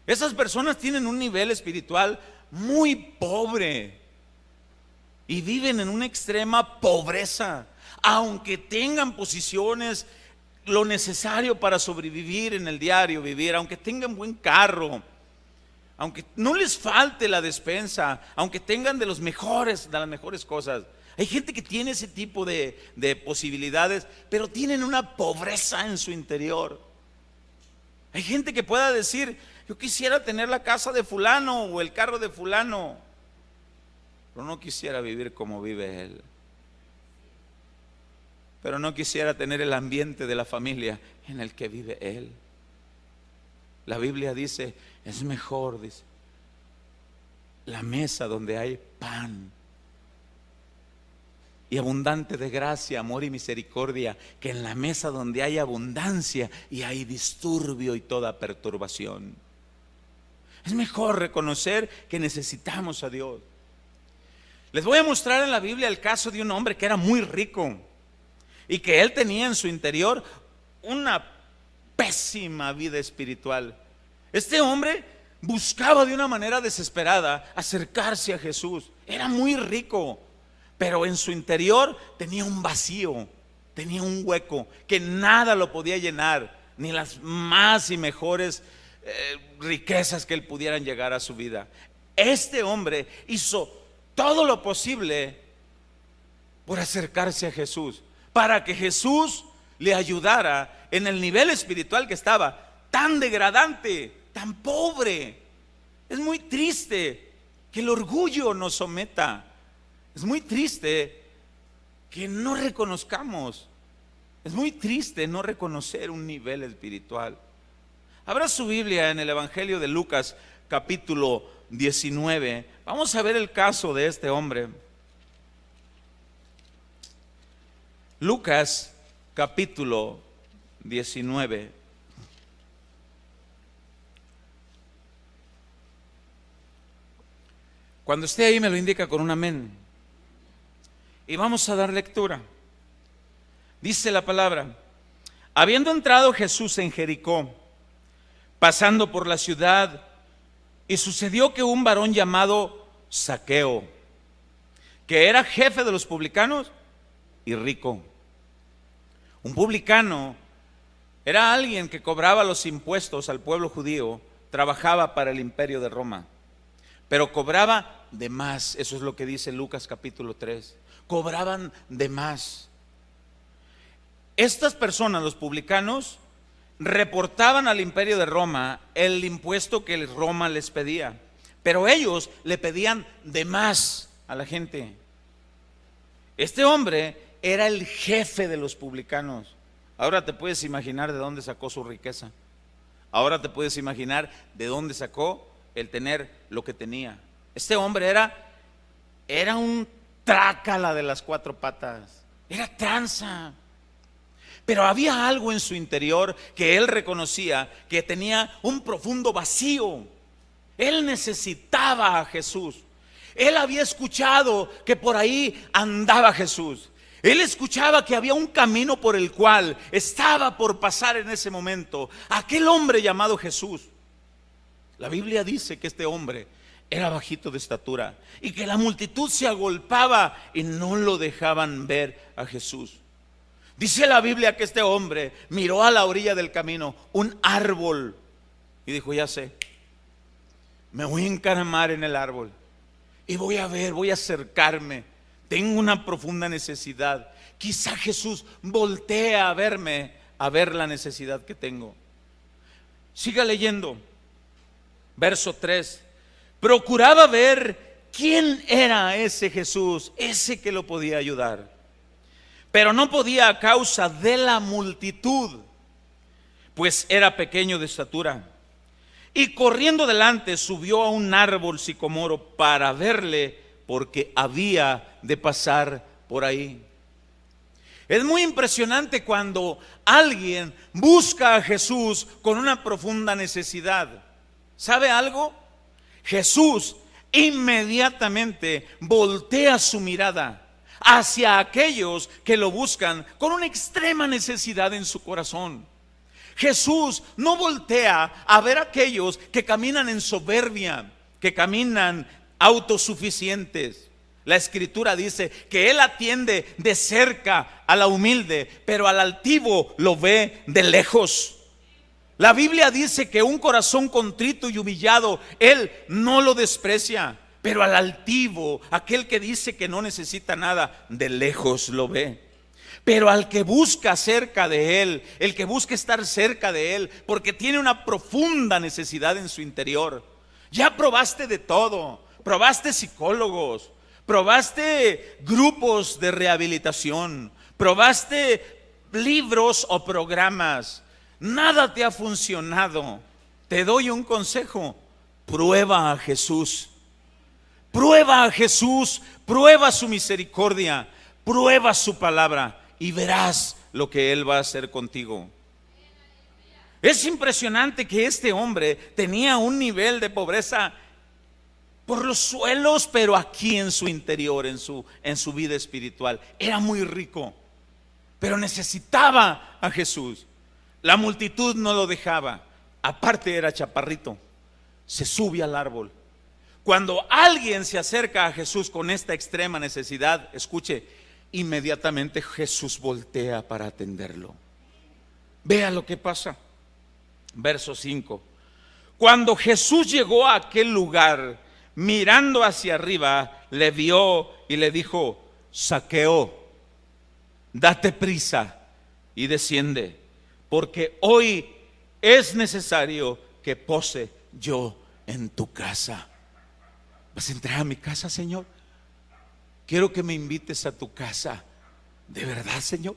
Esas personas tienen un nivel espiritual muy pobre y viven en una extrema pobreza, aunque tengan posiciones, lo necesario para sobrevivir en el diario vivir, aunque tengan buen carro, aunque no les falte la despensa, aunque tengan de las mejores cosas. Hay gente que tiene ese tipo de posibilidades, pero tienen una pobreza en su interior. Hay gente que pueda decir yo quisiera tener la casa de fulano o el carro de fulano, pero no quisiera vivir como vive él. Pero no quisiera tener el ambiente de la familia en el que vive él. La Biblia dice, es mejor, dice, la mesa donde hay pan y abundante de gracia, amor y misericordia, que en la mesa donde hay abundancia y hay disturbio y toda perturbación. Es mejor reconocer que necesitamos a Dios. Les voy a mostrar en la Biblia el caso de un hombre que era muy rico y que él tenía en su interior una pésima vida espiritual. Este hombre buscaba de una manera desesperada acercarse a Jesús. Era muy rico, pero en su interior tenía un vacío, tenía un hueco que nada lo podía llenar, ni las más y mejores riquezas que él pudieran llegar a su vida. Este hombre hizo todo lo posible por acercarse a Jesús, para que Jesús le ayudara en el nivel espiritual que estaba, tan degradante, tan pobre. Es muy triste que el orgullo nos someta. Es muy triste que no reconozcamos. Es muy triste no reconocer un nivel espiritual. Abra su Biblia en el Evangelio de Lucas, capítulo 19. Vamos a ver el caso de este hombre. Lucas, capítulo 19. Cuando esté ahí me lo indica con un amén. Y vamos a dar lectura. Dice la palabra: habiendo entrado Jesús en Jericó, pasando por la ciudad, y sucedió que un varón llamado Zaqueo, que era jefe de los publicanos y rico. Un publicano era alguien que cobraba los impuestos al pueblo judío, trabajaba para el imperio de Roma, pero cobraba de más. Eso es lo que dice Lucas capítulo 3. Cobraban de más. Estas personas, los publicanos, reportaban al imperio de Roma el impuesto que Roma les pedía, pero ellos le pedían de más a la gente. Este hombre era el jefe de los publicanos. Ahora te puedes imaginar de dónde sacó su riqueza. Ahora te puedes imaginar de dónde sacó el tener lo que tenía. Este hombre era un trácala de las cuatro patas, era tranza. Pero había algo en su interior que él reconocía que tenía un profundo vacío. Él necesitaba a Jesús. Él había escuchado que por ahí andaba Jesús. Él escuchaba que había un camino por el cual estaba por pasar en ese momento aquel hombre llamado Jesús. La Biblia dice que este hombre era bajito de estatura y que la multitud se agolpaba y no lo dejaban ver a Jesús. Dice la Biblia que este hombre miró a la orilla del camino un árbol y dijo: ya sé, me voy a encaramar en el árbol y voy a ver, voy a acercarme. Tengo una profunda necesidad. Quizá Jesús voltee a verme, a ver la necesidad que tengo. Siga leyendo. Verso 3. Procuraba ver quién era ese Jesús, ese que lo podía ayudar. Pero no podía a causa de la multitud, pues era pequeño de estatura. Y corriendo delante subió a un árbol sicomoro para verle, porque había de pasar por ahí. Es muy impresionante cuando alguien busca a Jesús con una profunda necesidad. ¿Sabe algo? Jesús inmediatamente voltea su mirada hacia aquellos que lo buscan con una extrema necesidad en su corazón. Jesús no voltea a ver a aquellos que caminan en soberbia, que caminan autosuficientes. La Escritura dice que Él atiende de cerca a la humilde, pero al altivo lo ve de lejos. La Biblia dice que un corazón contrito y humillado Él no lo desprecia, pero al altivo, aquel que dice que no necesita nada, de lejos lo ve. Pero al que busca cerca de Él, el que busca estar cerca de Él, porque tiene una profunda necesidad en su interior. Ya probaste de todo, probaste psicólogos, probaste grupos de rehabilitación, probaste libros o programas, nada te ha funcionado. Te doy un consejo: prueba a Jesús. Prueba a Jesús, prueba su misericordia, prueba su palabra y verás lo que Él va a hacer contigo. Es impresionante que este hombre tenía un nivel de pobreza por los suelos, pero aquí en su interior, en su vida espiritual. Era muy rico, pero necesitaba a Jesús. La multitud no lo dejaba. Aparte era chaparrito. Se sube al árbol. Cuando alguien se acerca a Jesús con esta extrema necesidad, escuche, inmediatamente Jesús voltea para atenderlo. Vea lo que pasa. Verso 5. Cuando Jesús llegó a aquel lugar, mirando hacia arriba, le vio y le dijo: Zaqueo, date prisa y desciende, porque hoy es necesario que pose yo en tu casa. ¿Vas a entrar a mi casa, Señor? Quiero que me invites a tu casa. ¿De verdad, Señor?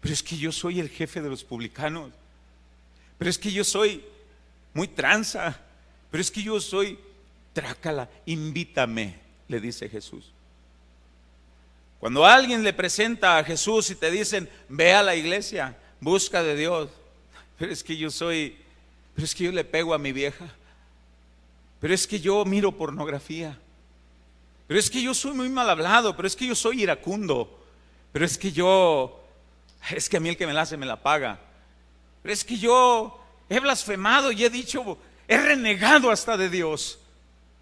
Pero es que yo soy el jefe de los publicanos. Pero es que yo soy muy tranza. Pero es que yo soy trácala. Invítame, le dice Jesús. Cuando alguien le presenta a Jesús y te dicen: ve a la iglesia, busca de Dios. Pero es que yo le pego a mi vieja. Pero es que yo miro pornografía. Pero es que yo soy muy mal hablado. Pero es que yo soy iracundo. Pero es que a mí el que me la hace me la paga. Pero es que yo he blasfemado y he renegado hasta de Dios.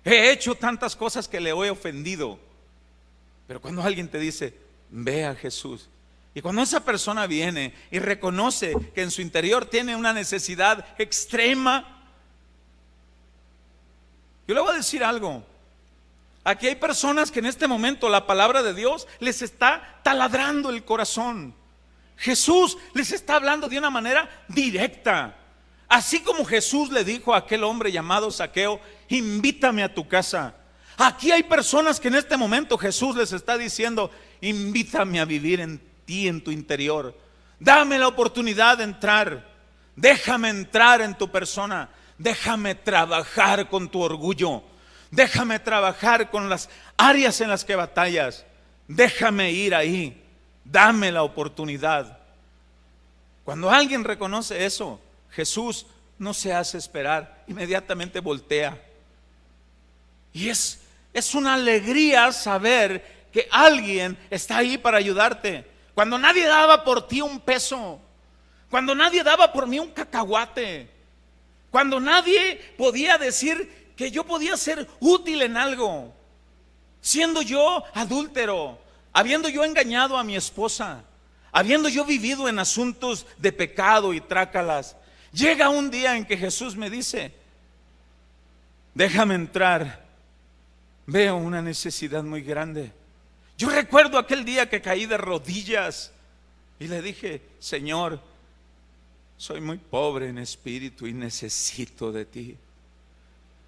He hecho tantas cosas que le he ofendido. Pero cuando alguien te dice: ve a Jesús, y cuando esa persona viene y reconoce que en su interior tiene una necesidad extrema, yo le voy a decir algo. Aquí hay personas que en este momento la palabra de Dios les está taladrando el corazón. Jesús les está hablando de una manera directa. Así como Jesús le dijo a aquel hombre llamado Zaqueo: invítame a tu casa. Aquí hay personas que en este momento Jesús les está diciendo: invítame a vivir en ti, en tu interior. Dame la oportunidad de entrar. Déjame entrar en tu persona. Déjame trabajar con tu orgullo. Déjame trabajar con las áreas en las que batallas. Déjame ir ahí. Dame la oportunidad. Cuando alguien reconoce eso, Jesús no se hace esperar, inmediatamente voltea. Y es una alegría saber que alguien está ahí para ayudarte. Cuando nadie daba por ti un peso, cuando nadie daba por mí un cacahuate, cuando nadie podía decir que yo podía ser útil en algo, siendo yo adúltero, habiendo yo engañado a mi esposa, habiendo yo vivido en asuntos de pecado y trácalas, llega un día en que Jesús me dice: déjame entrar, veo una necesidad muy grande. Yo recuerdo aquel día que caí de rodillas y le dije: Señor, soy muy pobre en espíritu y necesito de ti.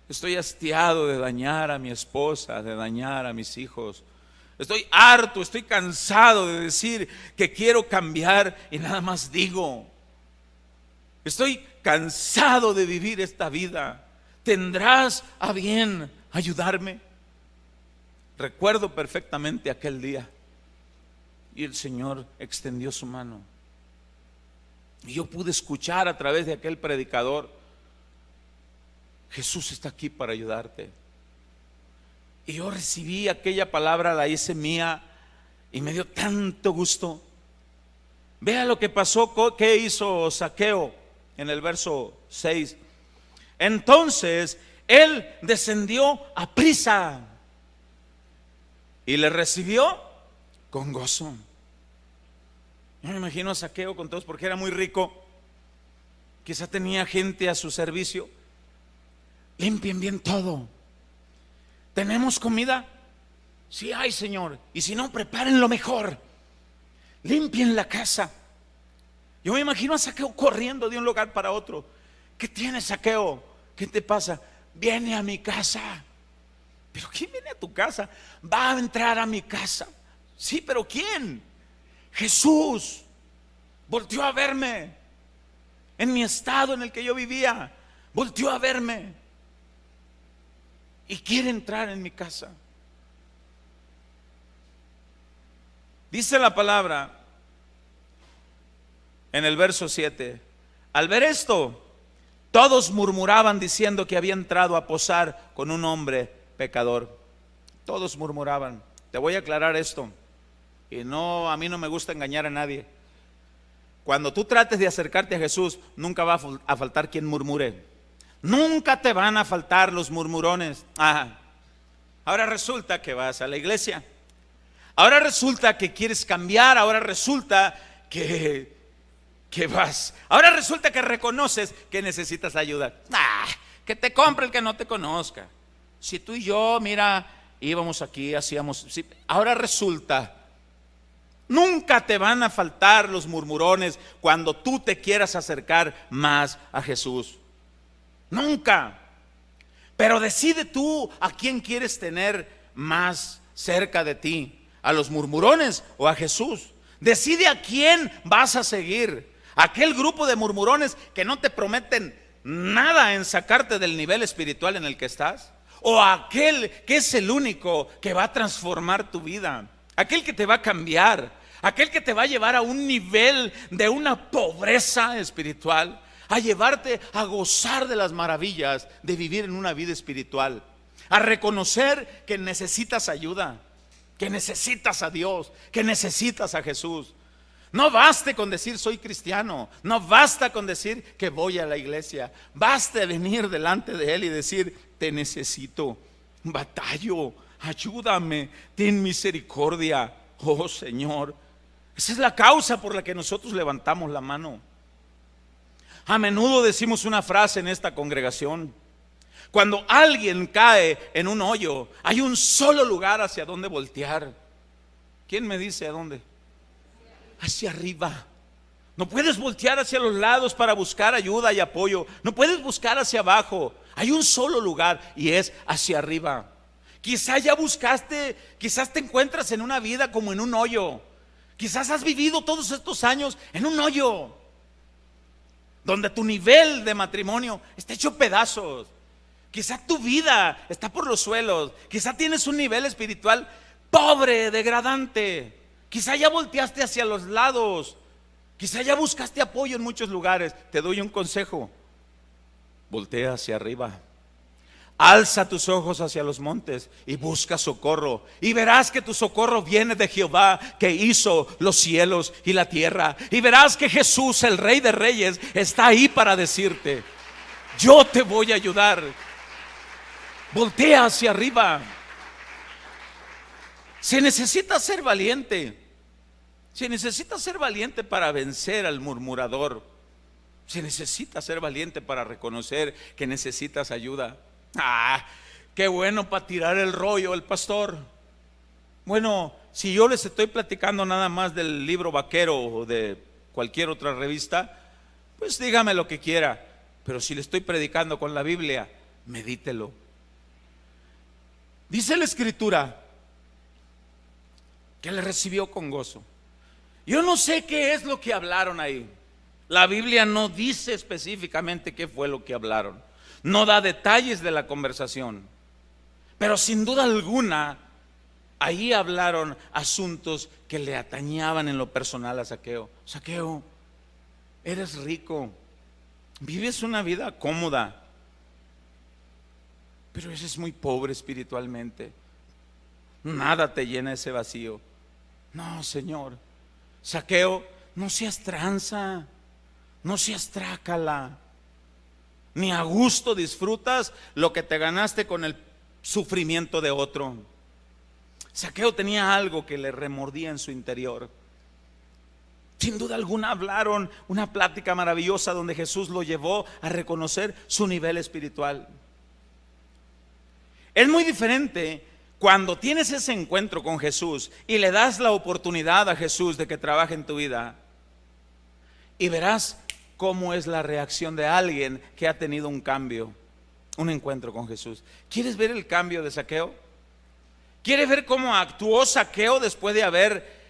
Estoy hastiado de dañar a mi esposa, de dañar a mis hijos. Estoy harto, estoy cansado de decir que quiero cambiar y nada más digo. Estoy cansado de vivir esta vida. ¿Tendrás a bien ayudarme? Recuerdo perfectamente aquel día y el Señor extendió su mano y yo pude escuchar a través de aquel predicador: Jesús está aquí para ayudarte. Y yo recibí aquella palabra, la hice mía y me dio tanto gusto. Vea lo que pasó, qué hizo Zaqueo en el verso 6. Entonces él descendió a prisa y le recibió con gozo. Yo me imagino a Zaqueo con todos, porque era muy rico, quizá tenía gente a su servicio. Limpien bien todo. ¿Tenemos comida? Sí hay, Señor. Y si no, preparen lo mejor. Limpien la casa. Yo me imagino a Zaqueo corriendo de un lugar para otro. ¿Qué tienes, Zaqueo? ¿Qué te pasa? Viene a mi casa. ¿Pero quién viene a tu casa? Va a entrar a mi casa. Sí, pero ¿quién? Jesús. Volteó a verme en mi estado en el que yo vivía. Volteó a verme y quiere entrar en mi casa. Dice la palabra en el verso 7: al ver esto, todos murmuraban diciendo que había entrado a posar con un hombre pecador. Todos murmuraban. Te voy a aclarar esto, y a mí no me gusta engañar a nadie. Cuando tú trates de acercarte a Jesús, nunca va a faltar quien murmure. Nunca te van a faltar los murmurones. Ahora resulta que vas a la iglesia. Ahora resulta que quieres cambiar. Ahora resulta que vas. Ahora resulta que reconoces que necesitas ayuda. Que te compre el que no te conozca. Si tú y yo, mira, íbamos aquí, hacíamos. Sí, ahora resulta. Nunca te van a faltar los murmurones cuando tú te quieras acercar más a Jesús. Nunca. Pero decide tú a quién quieres tener más cerca de ti, a los murmurones o a Jesús. Decide a quién vas a seguir. Aquel grupo de murmurones que no te prometen nada en sacarte del nivel espiritual en el que estás, o aquel que es el único que va a transformar tu vida, aquel que te va a cambiar, aquel que te va a llevar a un nivel de una pobreza espiritual, a llevarte a gozar de las maravillas de vivir en una vida espiritual, a reconocer que necesitas ayuda, que necesitas a Dios, que necesitas a Jesús. No basta con decir soy cristiano, no basta con decir que voy a la iglesia, basta venir delante de Él y decir: te necesito, batallo, ayúdame, ten misericordia, oh Señor. Esa es la causa por la que nosotros levantamos la mano. A menudo decimos una frase en esta congregación: cuando alguien cae en un hoyo, hay un solo lugar hacia donde voltear. ¿Quién me dice a dónde? Hacia arriba. No puedes voltear hacia los lados para buscar ayuda y apoyo. No puedes buscar hacia abajo. Hay un solo lugar y es hacia arriba. Quizás ya buscaste, quizás te encuentras en una vida como en un hoyo. Quizás has vivido todos estos años en un hoyo donde tu nivel de matrimonio está hecho pedazos. Quizás tu vida está por los suelos. Quizás tienes un nivel espiritual pobre, degradante. Quizá ya volteaste hacia los lados, quizá ya buscaste apoyo en muchos lugares. Te doy un consejo: voltea hacia arriba. Alza tus ojos hacia los montes y busca socorro, y verás que tu socorro viene de Jehová, que hizo los cielos y la tierra. Y verás que Jesús, el Rey de Reyes, está ahí para decirte: yo te voy a ayudar. Voltea hacia arriba. Se necesita ser valiente. Se necesita ser valiente para vencer al murmurador. Se necesita ser valiente para reconocer que necesitas ayuda. Qué bueno para tirar el rollo el pastor. Bueno, si yo les estoy platicando nada más del libro Vaquero o de cualquier otra revista, pues dígame lo que quiera. Pero si le estoy predicando con la Biblia, medítelo. Dice la Escritura que le recibió con gozo. Yo no sé qué es lo que hablaron ahí. La Biblia no dice específicamente qué fue lo que hablaron. No da detalles de la conversación. Pero sin duda alguna, ahí hablaron asuntos que le atañaban en lo personal a Zaqueo. Zaqueo, eres rico, vives una vida cómoda, pero eres muy pobre espiritualmente. Nada te llena ese vacío. No, Señor. Zaqueo, no seas tranza, no seas trácala. Ni a gusto disfrutas lo que te ganaste con el sufrimiento de otro. Zaqueo tenía algo que le remordía en su interior. Sin duda alguna hablaron una plática maravillosa donde Jesús lo llevó a reconocer su nivel espiritual. Es muy diferente cuando tienes ese encuentro con Jesús y le das la oportunidad a Jesús de que trabaje en tu vida, y verás cómo es la reacción de alguien que ha tenido un cambio, un encuentro con Jesús. ¿Quieres ver el cambio de Zaqueo? ¿Quieres ver cómo actuó Zaqueo después de haber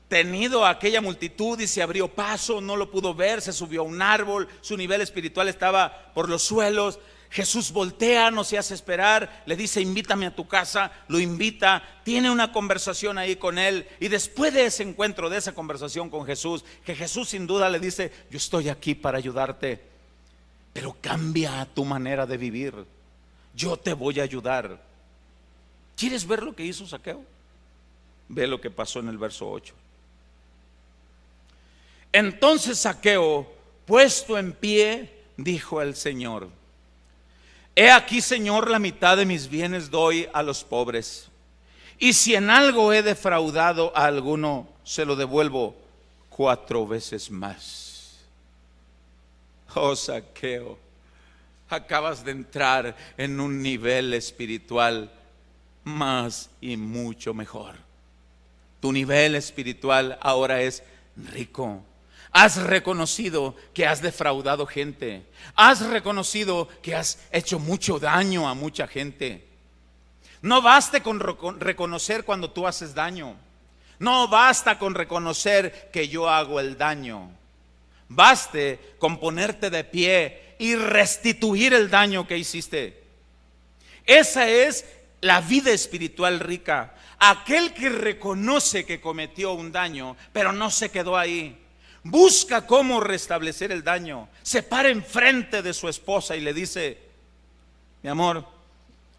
tenido aquella multitud y se abrió paso? No lo pudo ver, se subió a un árbol, su nivel espiritual estaba por los suelos. Jesús voltea, no se hace esperar, le dice: invítame a tu casa. Lo invita, tiene una conversación ahí con él, y después de ese encuentro, de esa conversación con Jesús, que Jesús sin duda le dice: yo estoy aquí para ayudarte, pero cambia tu manera de vivir, yo te voy a ayudar. ¿Quieres ver lo que hizo Zaqueo? Ve lo que pasó en el verso 8. Entonces Zaqueo, puesto en pie, dijo al Señor: he aquí, Señor, la mitad de mis bienes doy a los pobres, y si en algo he defraudado a alguno, se lo devuelvo 4 veces más. Oh, Zaqueo, acabas de entrar en un nivel espiritual más y mucho mejor. Tu nivel espiritual ahora es rico. Has reconocido que has defraudado gente. Has reconocido que has hecho mucho daño a mucha gente. No basta con reconocer cuando tú haces daño. No basta con reconocer que yo hago el daño. Baste con ponerte de pie y restituir el daño que hiciste. Esa es la vida espiritual rica. Aquel que reconoce que cometió un daño, pero no se quedó ahí. Busca cómo restablecer el daño. Se para enfrente de su esposa y le dice: mi amor,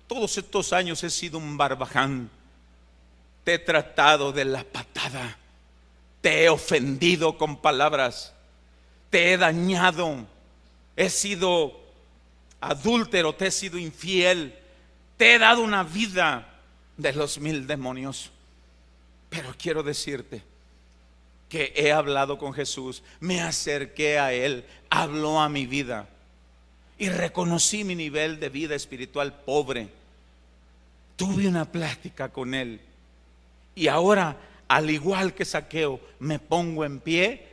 todos estos años he sido un barbaján. Te he tratado de la patada. Te he ofendido con palabras. Te he dañado. He sido adúltero, te he sido infiel. Te he dado una vida de los 1000 demonios. Pero quiero decirte que he hablado con Jesús, me acerqué a Él, habló a mi vida y reconocí mi nivel de vida espiritual pobre. Tuve una plática con Él y ahora, al igual que Zaqueo, me pongo en pie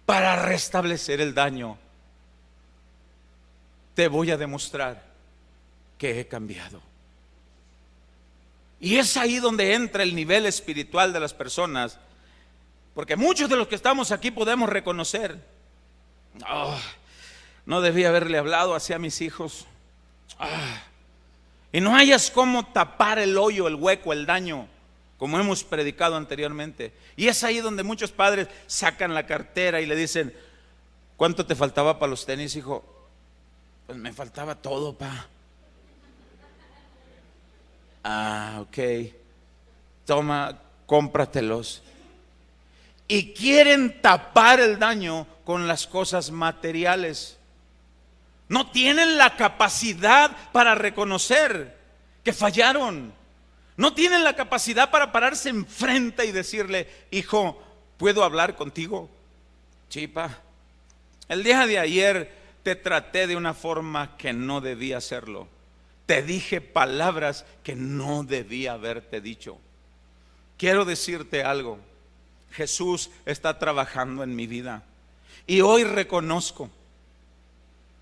para restablecer el daño. Te voy a demostrar que he cambiado. Y es ahí donde entra el nivel espiritual de las personas. Porque muchos de los que estamos aquí podemos reconocer: no debía haberle hablado así a mis hijos. Y no hayas cómo tapar el hoyo, el hueco, el daño como hemos predicado anteriormente. Y es ahí donde muchos padres sacan la cartera y le dicen: ¿cuánto te faltaba para los tenis, hijo? Pues me faltaba todo, pa. Ok, toma, cómpratelos. Y quieren tapar el daño con las cosas materiales. No tienen la capacidad para reconocer que fallaron. No tienen la capacidad para pararse enfrente y decirle: hijo, ¿puedo hablar contigo? Sí, pa. El día de ayer te traté de una forma que no debía hacerlo. Te dije palabras que no debía haberte dicho. Quiero decirte algo. Jesús está trabajando en mi vida. Y hoy reconozco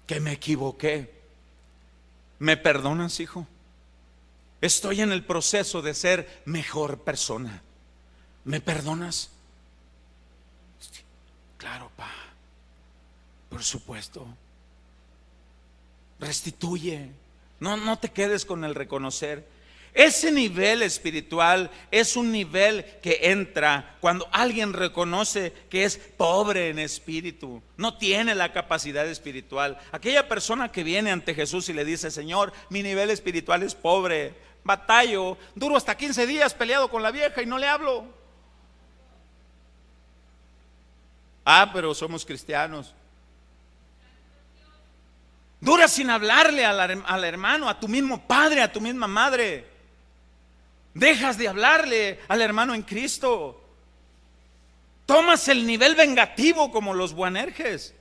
que me equivoqué. ¿Me perdonas, hijo? Estoy en el proceso de ser mejor persona. ¿Me perdonas? Claro, pa. Por supuesto. Restituye. No te quedes con el reconocer. Ese nivel espiritual es un nivel que entra cuando alguien reconoce que es pobre en espíritu, no tiene la capacidad espiritual. Aquella persona que viene ante Jesús y le dice: Señor, mi nivel espiritual es pobre, batallo, duro hasta 15 días peleado con la vieja y no le hablo. Pero somos cristianos. Dura sin hablarle al hermano, a tu mismo padre, a tu misma madre. Dejas de hablarle al hermano en Cristo. Tomas el nivel vengativo como los Boanerges.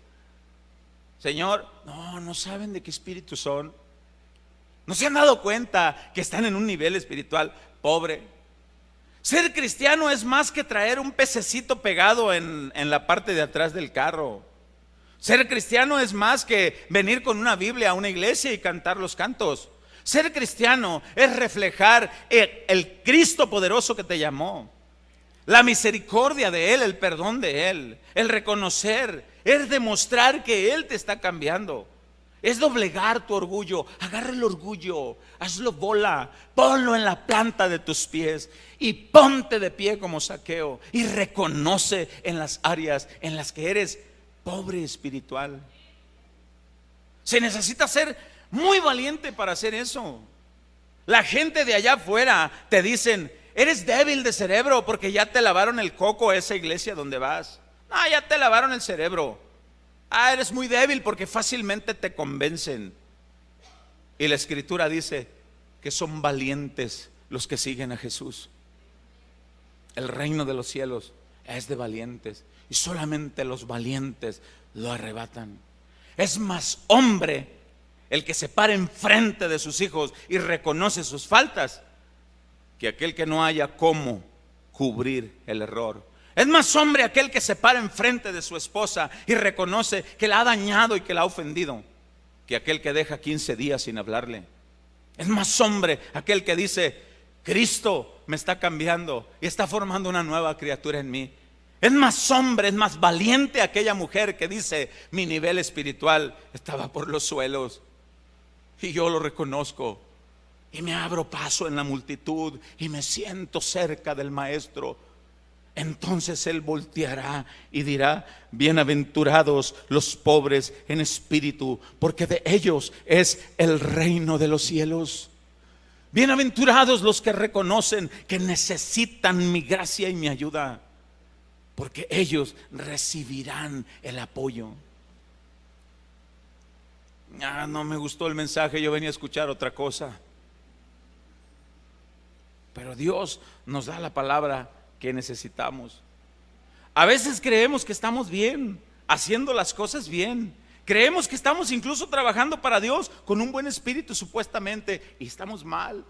Señor, no saben de qué espíritu son. No se han dado cuenta que están en un nivel espiritual pobre. Ser cristiano es más que traer un pececito pegado en la parte de atrás del carro. Ser cristiano es más que venir con una Biblia a una iglesia y cantar los cantos. Ser cristiano es reflejar el Cristo poderoso que te llamó, la misericordia de Él, el perdón de Él, el reconocer, es demostrar que Él te está cambiando. Es doblegar tu orgullo. Agarra el orgullo, hazlo bola, ponlo en la planta de tus pies y ponte de pie como Zaqueo y reconoce en las áreas en las que eres pobre espiritual. Se necesita ser muy valiente para hacer eso. La gente de allá afuera te dicen: eres débil de cerebro porque ya te lavaron el coco a esa iglesia donde vas. Ya te lavaron el cerebro. Eres muy débil porque fácilmente te convencen. Y la escritura dice que son valientes los que siguen a Jesús. El reino de los cielos es de valientes y solamente los valientes lo arrebatan. Es más hombre el que se para enfrente de sus hijos y reconoce sus faltas que aquel que no haya cómo cubrir el error. Es más hombre aquel que se para enfrente de su esposa y reconoce que la ha dañado y que la ha ofendido, que aquel que deja 15 días sin hablarle. Es más hombre aquel que dice: Cristo me está cambiando y está formando una nueva criatura en mí. Es más hombre, es más valiente aquella mujer que dice: mi nivel espiritual estaba por los suelos y yo lo reconozco y me abro paso en la multitud y me siento cerca del Maestro. Entonces Él volteará y dirá: bienaventurados los pobres en espíritu, porque de ellos es el reino de los cielos. Bienaventurados los que reconocen que necesitan mi gracia y mi ayuda, porque ellos recibirán el apoyo. No me gustó el mensaje, yo venía a escuchar otra cosa. Pero Dios nos da la palabra que necesitamos. A veces creemos que estamos bien, haciendo las cosas bien. Creemos que estamos incluso trabajando para Dios con un buen espíritu supuestamente, y estamos mal.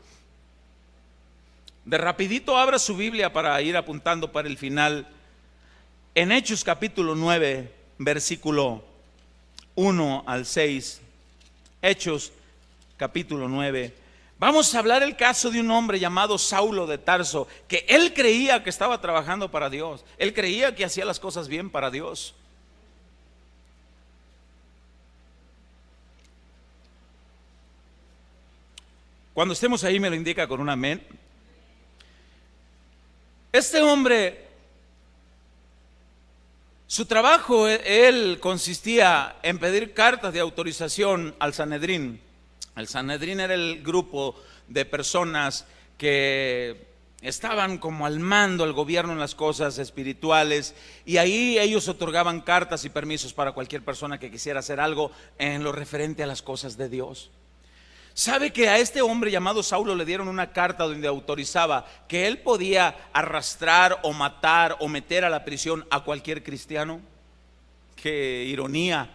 De rapidito abra su Biblia para ir apuntando para el final. En Hechos capítulo 9, versículo 1 al 6. Hechos capítulo 9. Vamos a hablar el caso de un hombre llamado Saulo de Tarso, que él creía que estaba trabajando para Dios. Él creía que hacía las cosas bien para Dios. Cuando estemos ahí me lo indica con un amén. Este hombre, su trabajo, él consistía en pedir cartas de autorización al Sanedrín. El Sanedrín era el grupo de personas que estaban como al mando, al gobierno en las cosas espirituales, y ahí ellos otorgaban cartas y permisos para cualquier persona que quisiera hacer algo en lo referente a las cosas de Dios. ¿Sabe que a este hombre llamado Saulo le dieron una carta donde autorizaba que él podía arrastrar o matar o meter a la prisión a cualquier cristiano? Qué ironía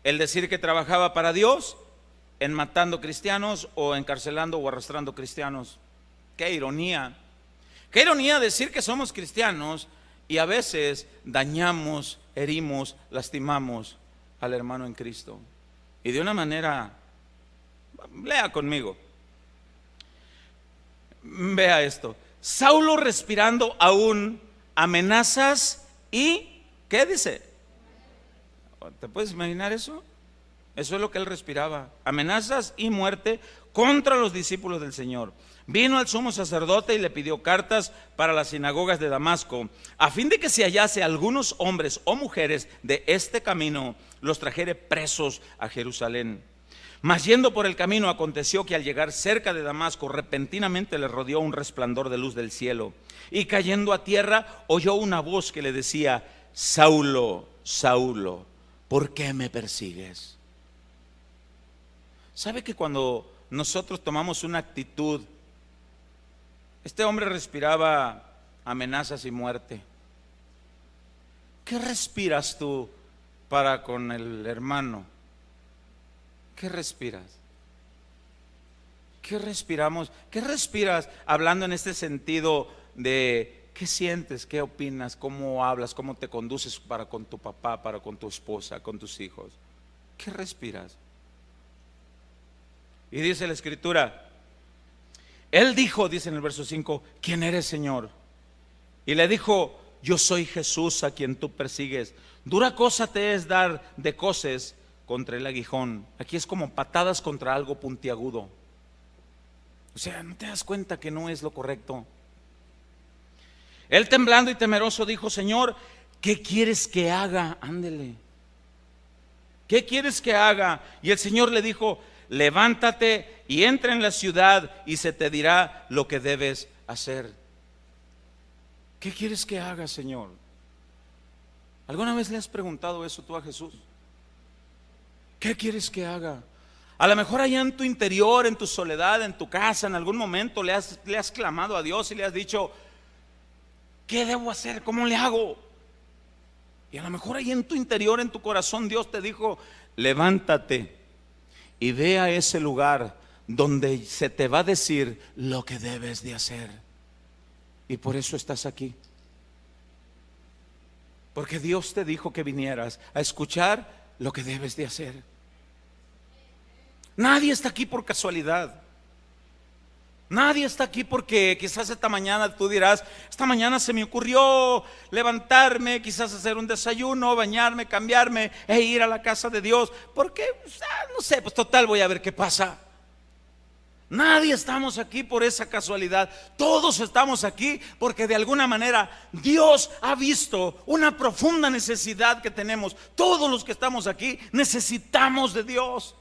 el decir que trabajaba para Dios en matando cristianos o encarcelando o arrastrando cristianos. Qué ironía. Qué ironía decir que somos cristianos y a veces dañamos, herimos, lastimamos al hermano en Cristo. Y de una manera, lea conmigo, vea esto. Saulo respirando aún amenazas y, ¿qué dice? ¿Te puedes imaginar eso? Eso es lo que él respiraba, amenazas y muerte contra los discípulos del Señor. Vino al sumo sacerdote y le pidió cartas para las sinagogas de Damasco, a fin de que si hallase algunos hombres o mujeres de este camino, los trajere presos a Jerusalén. Mas yendo por el camino, aconteció que al llegar cerca de Damasco, repentinamente le rodeó un resplandor de luz del cielo, y cayendo a tierra, oyó una voz que le decía: Saulo, Saulo, ¿por qué me persigues? ¿Sabe que cuando nosotros tomamos una actitud, este hombre respiraba amenazas y muerte? ¿Qué respiras tú para con el hermano? ¿Qué respiras? ¿Qué respiramos? ¿Qué respiras hablando en este sentido de qué sientes, qué opinas, cómo hablas, cómo te conduces para con tu papá, para con tu esposa, con tus hijos? ¿Qué respiras? Y dice la Escritura, él dijo, dice en el verso 5, ¿quién eres, Señor? Y le dijo, yo soy Jesús a quien tú persigues. Dura cosa te es dar de coces contra el aguijón. Aquí es como patadas contra algo puntiagudo. O sea, ¿no te das cuenta que no es lo correcto? Él temblando y temeroso dijo, Señor, ¿qué quieres que haga? Ándele. ¿Qué quieres que haga? Y el Señor le dijo, levántate y entra en la ciudad y se te dirá lo que debes hacer. ¿Qué quieres que haga, Señor? ¿Alguna vez le has preguntado eso tú a Jesús? ¿Qué quieres que haga? A lo mejor allá en tu interior, en tu soledad, en tu casa, en algún momento le has clamado a Dios y le has dicho, ¿qué debo hacer? ¿Cómo le hago? Y a lo mejor ahí en tu interior, en tu corazón, Dios te dijo, levántate y ve a ese lugar donde se te va a decir lo que debes de hacer. Y por eso estás aquí. Porque Dios te dijo que vinieras a escuchar lo que debes de hacer. Nadie está aquí por casualidad. Nadie está aquí porque quizás esta mañana tú dirás, esta mañana se me ocurrió levantarme, quizás hacer un desayuno, bañarme, cambiarme e ir a la casa de Dios. Porque, no sé, pues total voy a ver qué pasa. Nadie estamos aquí por esa casualidad. Todos estamos aquí porque de alguna manera Dios ha visto una profunda necesidad que tenemos. Todos los que estamos aquí necesitamos de Dios.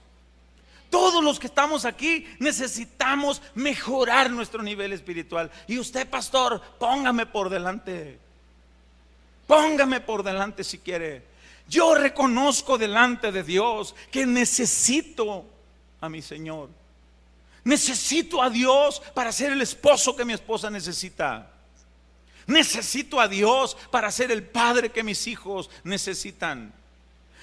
Todos los que estamos aquí necesitamos mejorar nuestro nivel espiritual. Y usted, pastor, póngame por delante. Póngame por delante si quiere. Yo reconozco delante de Dios que necesito a mi Señor. Necesito a Dios para ser el esposo que mi esposa necesita. Necesito a Dios para ser el padre que mis hijos necesitan.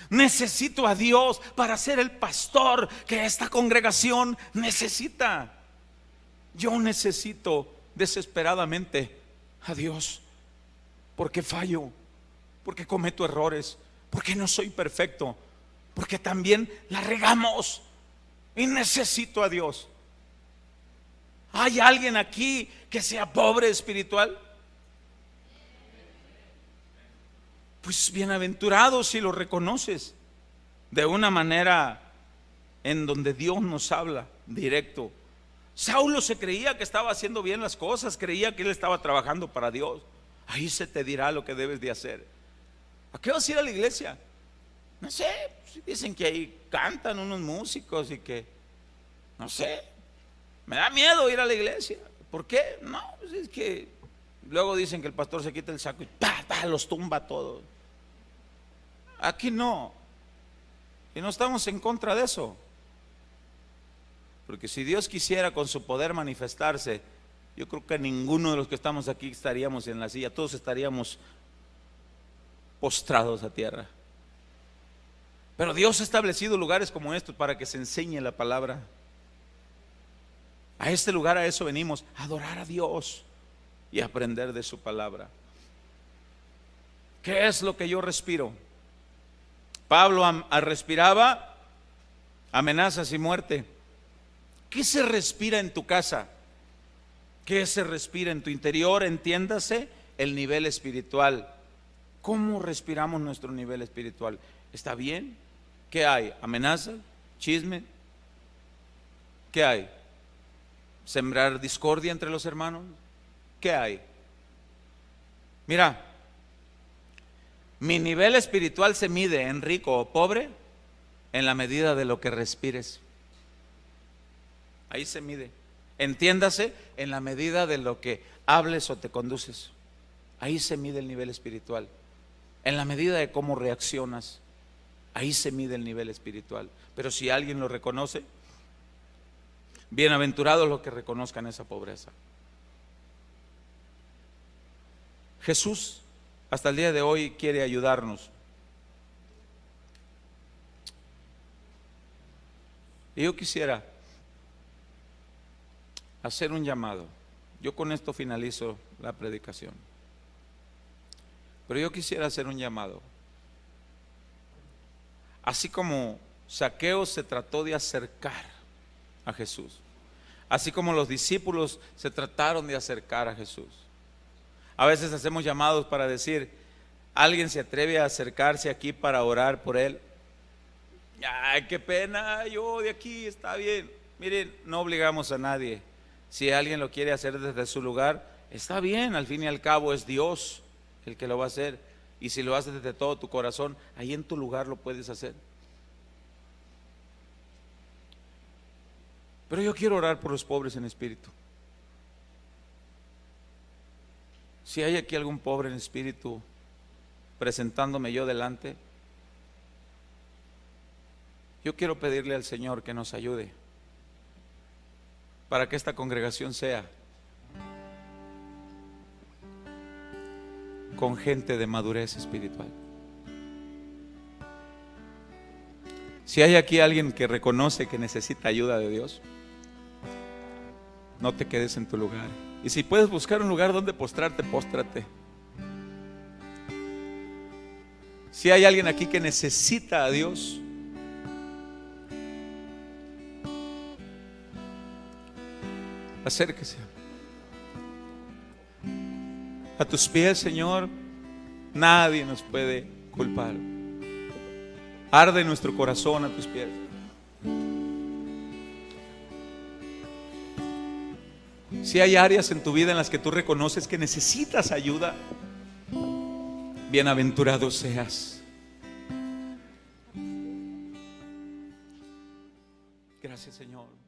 Necesito a Dios para ser el pastor que esta congregación necesita. Yo necesito desesperadamente a Dios porque fallo, porque cometo errores, porque no soy perfecto, porque también la regamos y necesito a Dios. ¿Hay alguien aquí que sea pobre espiritual? Pues bienaventurado si lo reconoces de una manera en donde Dios nos habla directo. Saulo se creía que estaba haciendo bien las cosas, creía que él estaba trabajando para Dios. Ahí se te dirá lo que debes de hacer. ¿A qué vas a ir a la iglesia? No sé, dicen que ahí cantan unos músicos y que, no sé, me da miedo ir a la iglesia. ¿Por qué? No, pues es que luego dicen que el pastor se quita el saco y los tumba todos. Aquí no. Y no estamos en contra de eso. Porque si Dios quisiera con su poder manifestarse, yo creo que ninguno de los que estamos aquí estaríamos en la silla, todos estaríamos postrados a tierra. Pero Dios ha establecido lugares como estos para que se enseñe la palabra. A este lugar, a eso venimos, a adorar a Dios y aprender de su palabra. ¿Qué es lo que yo respiro? Pablo respiraba amenazas y muerte. ¿Qué se respira en tu casa? ¿Qué se respira en tu interior? Entiéndase el nivel espiritual. ¿Cómo respiramos nuestro nivel espiritual? ¿Está bien? ¿Qué hay? ¿Amenazas? ¿Chisme? ¿Qué hay? ¿Sembrar discordia entre los hermanos? ¿Qué hay? Mira, mi nivel espiritual se mide en rico o pobre en la medida de lo que respires. Ahí se mide. Entiéndase, en la medida de lo que hables o te conduces. Ahí se mide el nivel espiritual. En la medida de cómo reaccionas, ahí se mide el nivel espiritual. Pero si alguien lo reconoce, bienaventurados los que reconozcan esa pobreza. Jesús hasta el día de hoy quiere ayudarnos. Y yo quisiera hacer un llamado. Yo con esto finalizo la predicación. Pero yo quisiera hacer un llamado. Así como Zaqueo se trató de acercar a Jesús, así como los discípulos se trataron de acercar a Jesús. A veces hacemos llamados para decir, ¿alguien se atreve a acercarse aquí para orar por él? Ay, qué pena, yo de aquí, está bien. Miren, no obligamos a nadie. Si alguien lo quiere hacer desde su lugar, está bien, al fin y al cabo es Dios el que lo va a hacer. Y si lo haces desde todo tu corazón, ahí en tu lugar lo puedes hacer. Pero yo quiero orar por los pobres en espíritu. Si hay aquí algún pobre en espíritu presentándome yo delante, yo quiero pedirle al Señor que nos ayude para que esta congregación sea con gente de madurez espiritual. Si hay aquí alguien que reconoce que necesita ayuda de Dios, no te quedes en tu lugar. Y si puedes buscar un lugar donde postrarte, póstrate. Si hay alguien aquí que necesita a Dios, acérquese a tus pies, Señor. Nadie nos puede culpar. Arde nuestro corazón a tus pies. Si hay áreas en tu vida en las que tú reconoces que necesitas ayuda, bienaventurado seas. Gracias, Señor.